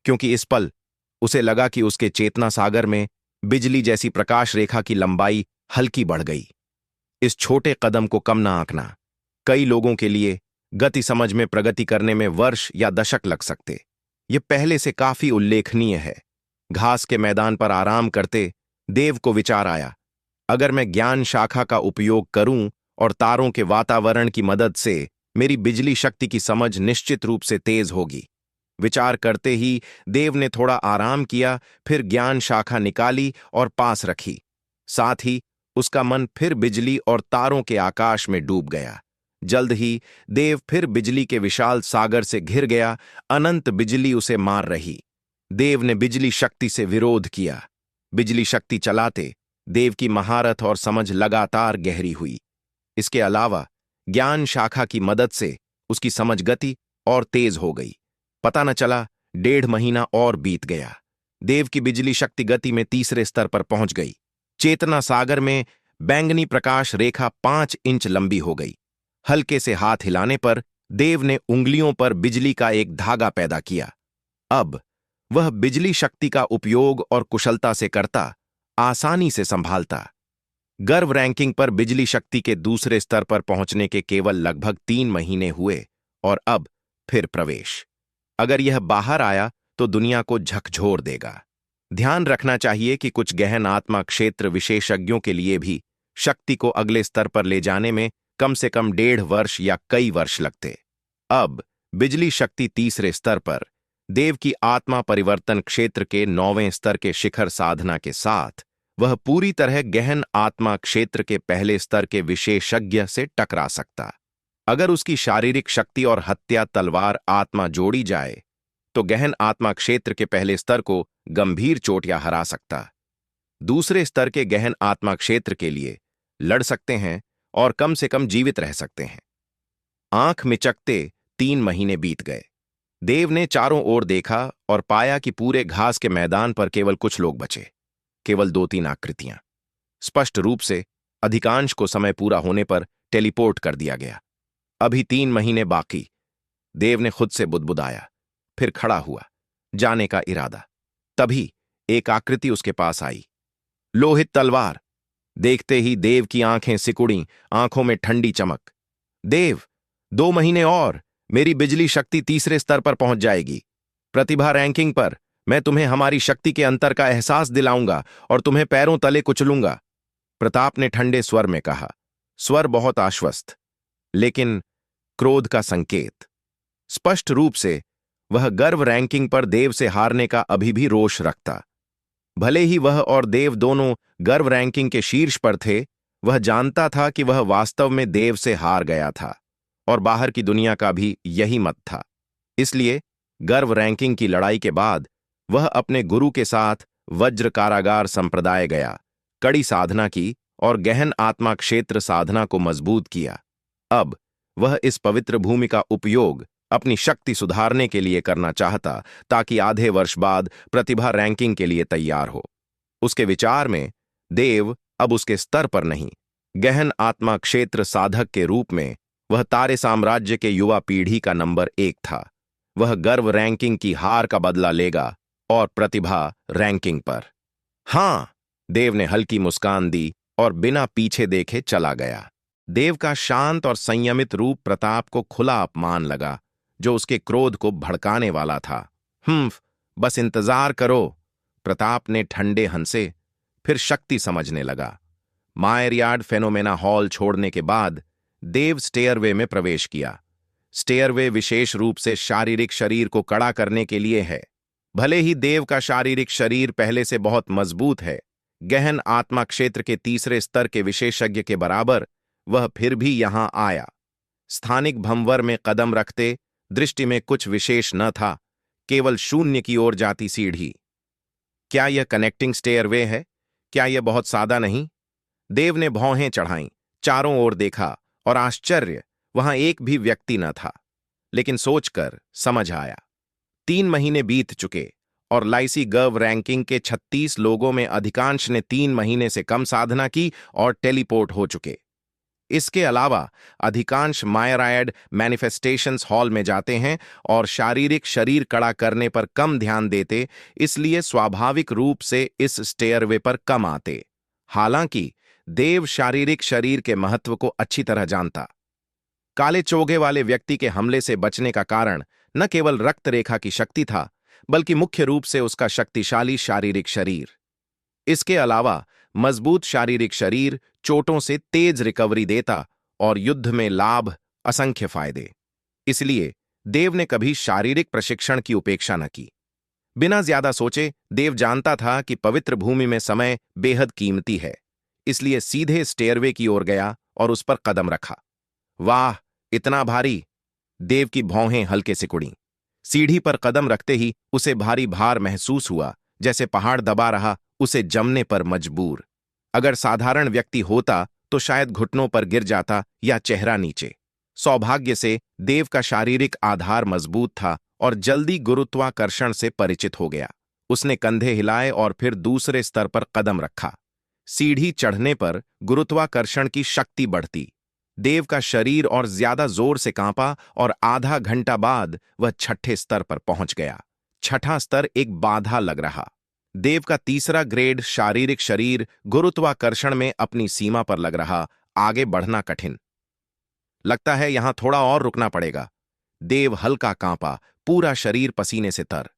क्योंकि इस पल उसे लगा कि उसके चेतना सागर में बिजली जैसी प्रकाश रेखा की लंबाई हल्की बढ़ गई। इस छोटे कदम को कम न आंकना। कई लोगों के लिए गति समझ में प्रगति करने में वर्ष या दशक लग सकते। ये पहले से काफी उल्लेखनीय है। घास के मैदान पर आराम करते देव को विचार आया, अगर मैं ज्ञान शाखा का उपयोग करूं और तारों के वातावरण की मदद से मेरी बिजली शक्ति की समझ निश्चित रूप से तेज होगी। विचार करते ही देव ने थोड़ा आराम किया, फिर ज्ञान शाखा निकाली और पास रखी। साथ ही उसका मन फिर बिजली और तारों के आकाश में डूब गया। जल्द ही देव फिर बिजली के विशाल सागर से घिर गया। अनंत बिजली उसे मार रही। देव ने बिजली शक्ति से विरोध किया। बिजली शक्ति चलाते देव की महारत और समझ लगातार गहरी हुई। इसके अलावा ज्ञान शाखा की मदद से उसकी समझ गति और तेज हो गई। पता न चला 1.5 महीना और बीत गया। देव की बिजली शक्ति गति में तीसरे स्तर पर पहुंच गई। चेतना सागर में बैंगनी प्रकाश रेखा 5 इंच लंबी हो गई। हल्के से हाथ हिलाने पर देव ने उंगलियों पर बिजली का एक धागा पैदा किया। अब वह बिजली शक्ति का उपयोग और कुशलता से करता, आसानी से संभालता। गर्व रैंकिंग पर बिजली शक्ति के दूसरे स्तर पर पहुंचने के केवल लगभग 3 महीने हुए और अब फिर प्रवेश। अगर यह बाहर आया तो दुनिया को झकझोर देगा। ध्यान रखना चाहिए कि कुछ गहन आत्मा क्षेत्र विशेषज्ञों के लिए भी शक्ति को अगले स्तर पर ले जाने में कम से कम 1.5 वर्ष या कई वर्ष लगते। अब बिजली शक्ति तीसरे स्तर पर देव की आत्मा परिवर्तन क्षेत्र के 9वें स्तर के शिखर साधना के साथ वह पूरी तरह गहन आत्मा क्षेत्र के पहले स्तर के विशेषज्ञ से टकरा सकता। अगर उसकी शारीरिक शक्ति और हत्या तलवार आत्मा जोड़ी जाए तो गहन आत्मा क्षेत्र के पहले स्तर को गंभीर चोट या हरा सकता। दूसरे स्तर के गहन आत्मा क्षेत्र के लिए लड़ सकते हैं और कम से कम जीवित रह सकते हैं। आंख मिचकते 3 महीने बीत गए। देव ने चारों ओर देखा और पाया कि पूरे घास के मैदान पर केवल कुछ लोग बचे, केवल 2-3 आकृतियां। स्पष्ट रूप से अधिकांश को समय पूरा होने पर टेलीपोर्ट कर दिया गया। अभी 3 महीने बाकी। देव ने खुद से बुदबुदाया, फिर खड़ा हुआ, जाने का इरादा। तभी एक आकृति उसके पास आई, लोहित तलवार। देखते ही देव की आंखें सिकुड़ी, आंखों में ठंडी चमक। देव, 2 महीने और मेरी बिजली शक्ति तीसरे स्तर पर पहुंच जाएगी। प्रतिभा रैंकिंग पर मैं तुम्हें हमारी शक्ति के अंतर का एहसास दिलाऊंगा और तुम्हें पैरों तले कुचलूंगा। प्रताप ने ठंडे स्वर में कहा, स्वर बहुत आश्वस्त, लेकिन क्रोध का संकेत। स्पष्ट रूप से वह गर्व रैंकिंग पर देव से हारने का अभी भी रोष रखता। भले ही वह और देव दोनों गर्व रैंकिंग के शीर्ष पर थे, वह जानता था कि वह वास्तव में देव से हार गया था और बाहर की दुनिया का भी यही मत था। इसलिए गर्व रैंकिंग की लड़ाई के बाद वह अपने गुरु के साथ वज्र कारागार संप्रदाय गया, कड़ी साधना की और गहन आत्मा क्षेत्र साधना को मजबूत किया। अब वह इस पवित्र भूमि का उपयोग अपनी शक्ति सुधारने के लिए करना चाहता, ताकि आधे वर्ष बाद प्रतिभा रैंकिंग के लिए तैयार हो। उसके विचार में देव अब उसके स्तर पर नहीं, गहन आत्मा क्षेत्र साधक के रूप में वह तारे साम्राज्य के युवा पीढ़ी का नंबर 1 था। वह गर्व रैंकिंग की हार का बदला लेगा और प्रतिभा रैंकिंग पर। हां, देव ने हल्की मुस्कान दी और बिना पीछे देखे चला गया। देव का शांत और संयमित रूप प्रताप को खुला अपमान लगा, जो उसके क्रोध को भड़काने वाला था। बस इंतजार करो, प्रताप ने ठंडे हंसे, फिर शक्ति समझने लगा। मायरयार्ड फेनोमेना हॉल छोड़ने के बाद देव स्टेयरवे में प्रवेश किया। स्टेयरवे विशेष रूप से शारीरिक शरीर को कड़ा करने के लिए है। भले ही देव का शारीरिक शरीर पहले से बहुत मजबूत है, गहन आत्मा क्षेत्र के तीसरे स्तर के विशेषज्ञ के बराबर, वह फिर भी यहां आया। स्थानिक भंवर में कदम रखते दृष्टि में कुछ विशेष न था, केवल शून्य की ओर जाती सीढ़ी। क्या यह कनेक्टिंग स्टेयरवे है? क्या यह बहुत सादा नहीं? देव ने भौहें चढ़ाईं, चारों ओर देखा और आश्चर्य, वहां एक भी व्यक्ति न था। लेकिन सोचकर समझ आया। 3 महीने बीत चुके और लाइसी गर्व रैंकिंग के 36 लोगों में अधिकांश ने 3 महीने से कम साधना की और टेलीपोर्ट हो चुके। इसके अलावा अधिकांश मायरायड मैनिफेस्टेशंस हॉल में जाते हैं और शारीरिक शरीर कड़ा करने पर कम ध्यान देते, इसलिए स्वाभाविक रूप से इस स्टेयरवे पर कम आते। हालांकि देव शारीरिक शरीर के महत्व को अच्छी तरह जानता। काले चोगे वाले व्यक्ति के हमले से बचने का कारण न केवल रक्त रेखा की शक्ति था, बल्कि मुख्य रूप से उसका शक्तिशाली शारीरिक शरीर। इसके अलावा मजबूत शारीरिक शरीर चोटों से तेज रिकवरी देता और युद्ध में लाभ, असंख्य फायदे। इसलिए देव ने कभी शारीरिक प्रशिक्षण की उपेक्षा न की। बिना ज्यादा सोचे देव जानता था कि पवित्र भूमि में समय बेहद कीमती है, इसलिए सीधे स्टेयरवे की ओर गया और उस पर कदम रखा। वाह, इतना भारी! देव की भौहें हल्के से कुड़ीं। सीढ़ी पर कदम रखते ही उसे भारी भार महसूस हुआ, जैसे पहाड़ दबा रहा उसे जमने पर मजबूर। अगर साधारण व्यक्ति होता तो शायद घुटनों पर गिर जाता या चेहरा नीचे। सौभाग्य से देव का शारीरिक आधार मजबूत था और जल्दी गुरुत्वाकर्षण से परिचित हो गया। उसने कंधे हिलाए और फिर दूसरे स्तर पर कदम रखा। सीढ़ी चढ़ने पर गुरुत्वाकर्षण की शक्ति बढ़ती। देव का शरीर और ज्यादा जोर से कांपा और आधा घंटा बाद वह छठे स्तर पर पहुंच गया। छठा स्तर एक बाधा लग रहा। देव का तीसरा ग्रेड शारीरिक शरीर गुरुत्वाकर्षण में अपनी सीमा पर लग रहा। आगे बढ़ना कठिन लगता है, यहां थोड़ा और रुकना पड़ेगा। देव हल्का कांपा, पूरा शरीर पसीने से तर।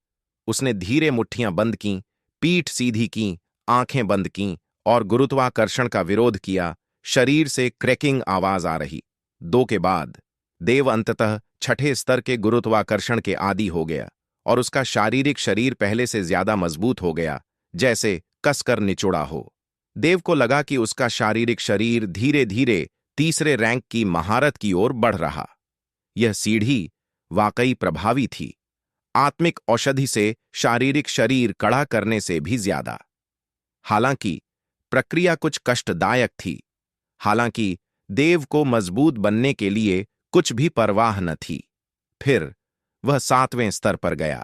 उसने धीरे मुट्ठियां बंद कीं, पीठ सीधी की, आंखें बंद कीं और गुरुत्वाकर्षण का विरोध किया। शरीर से क्रैकिंग आवाज आ रही। 2 के बाद देव अंततः छठे स्तर के गुरुत्वाकर्षण के आदी हो गया और उसका शारीरिक शरीर पहले से ज्यादा मजबूत हो गया, जैसे कसकर निचोड़ा हो। देव को लगा कि उसका शारीरिक शरीर धीरे धीरे तीसरे रैंक की महारत की ओर बढ़ रहा। यह सीढ़ी वाकई प्रभावी थी, आत्मिक औषधि से शारीरिक शरीर कड़ा करने से भी ज्यादा। हालांकि प्रक्रिया कुछ कष्टदायक थी। हालांकि देव को मजबूत बनने के लिए कुछ भी परवाह न थी। फिर वह 7वें स्तर पर गया।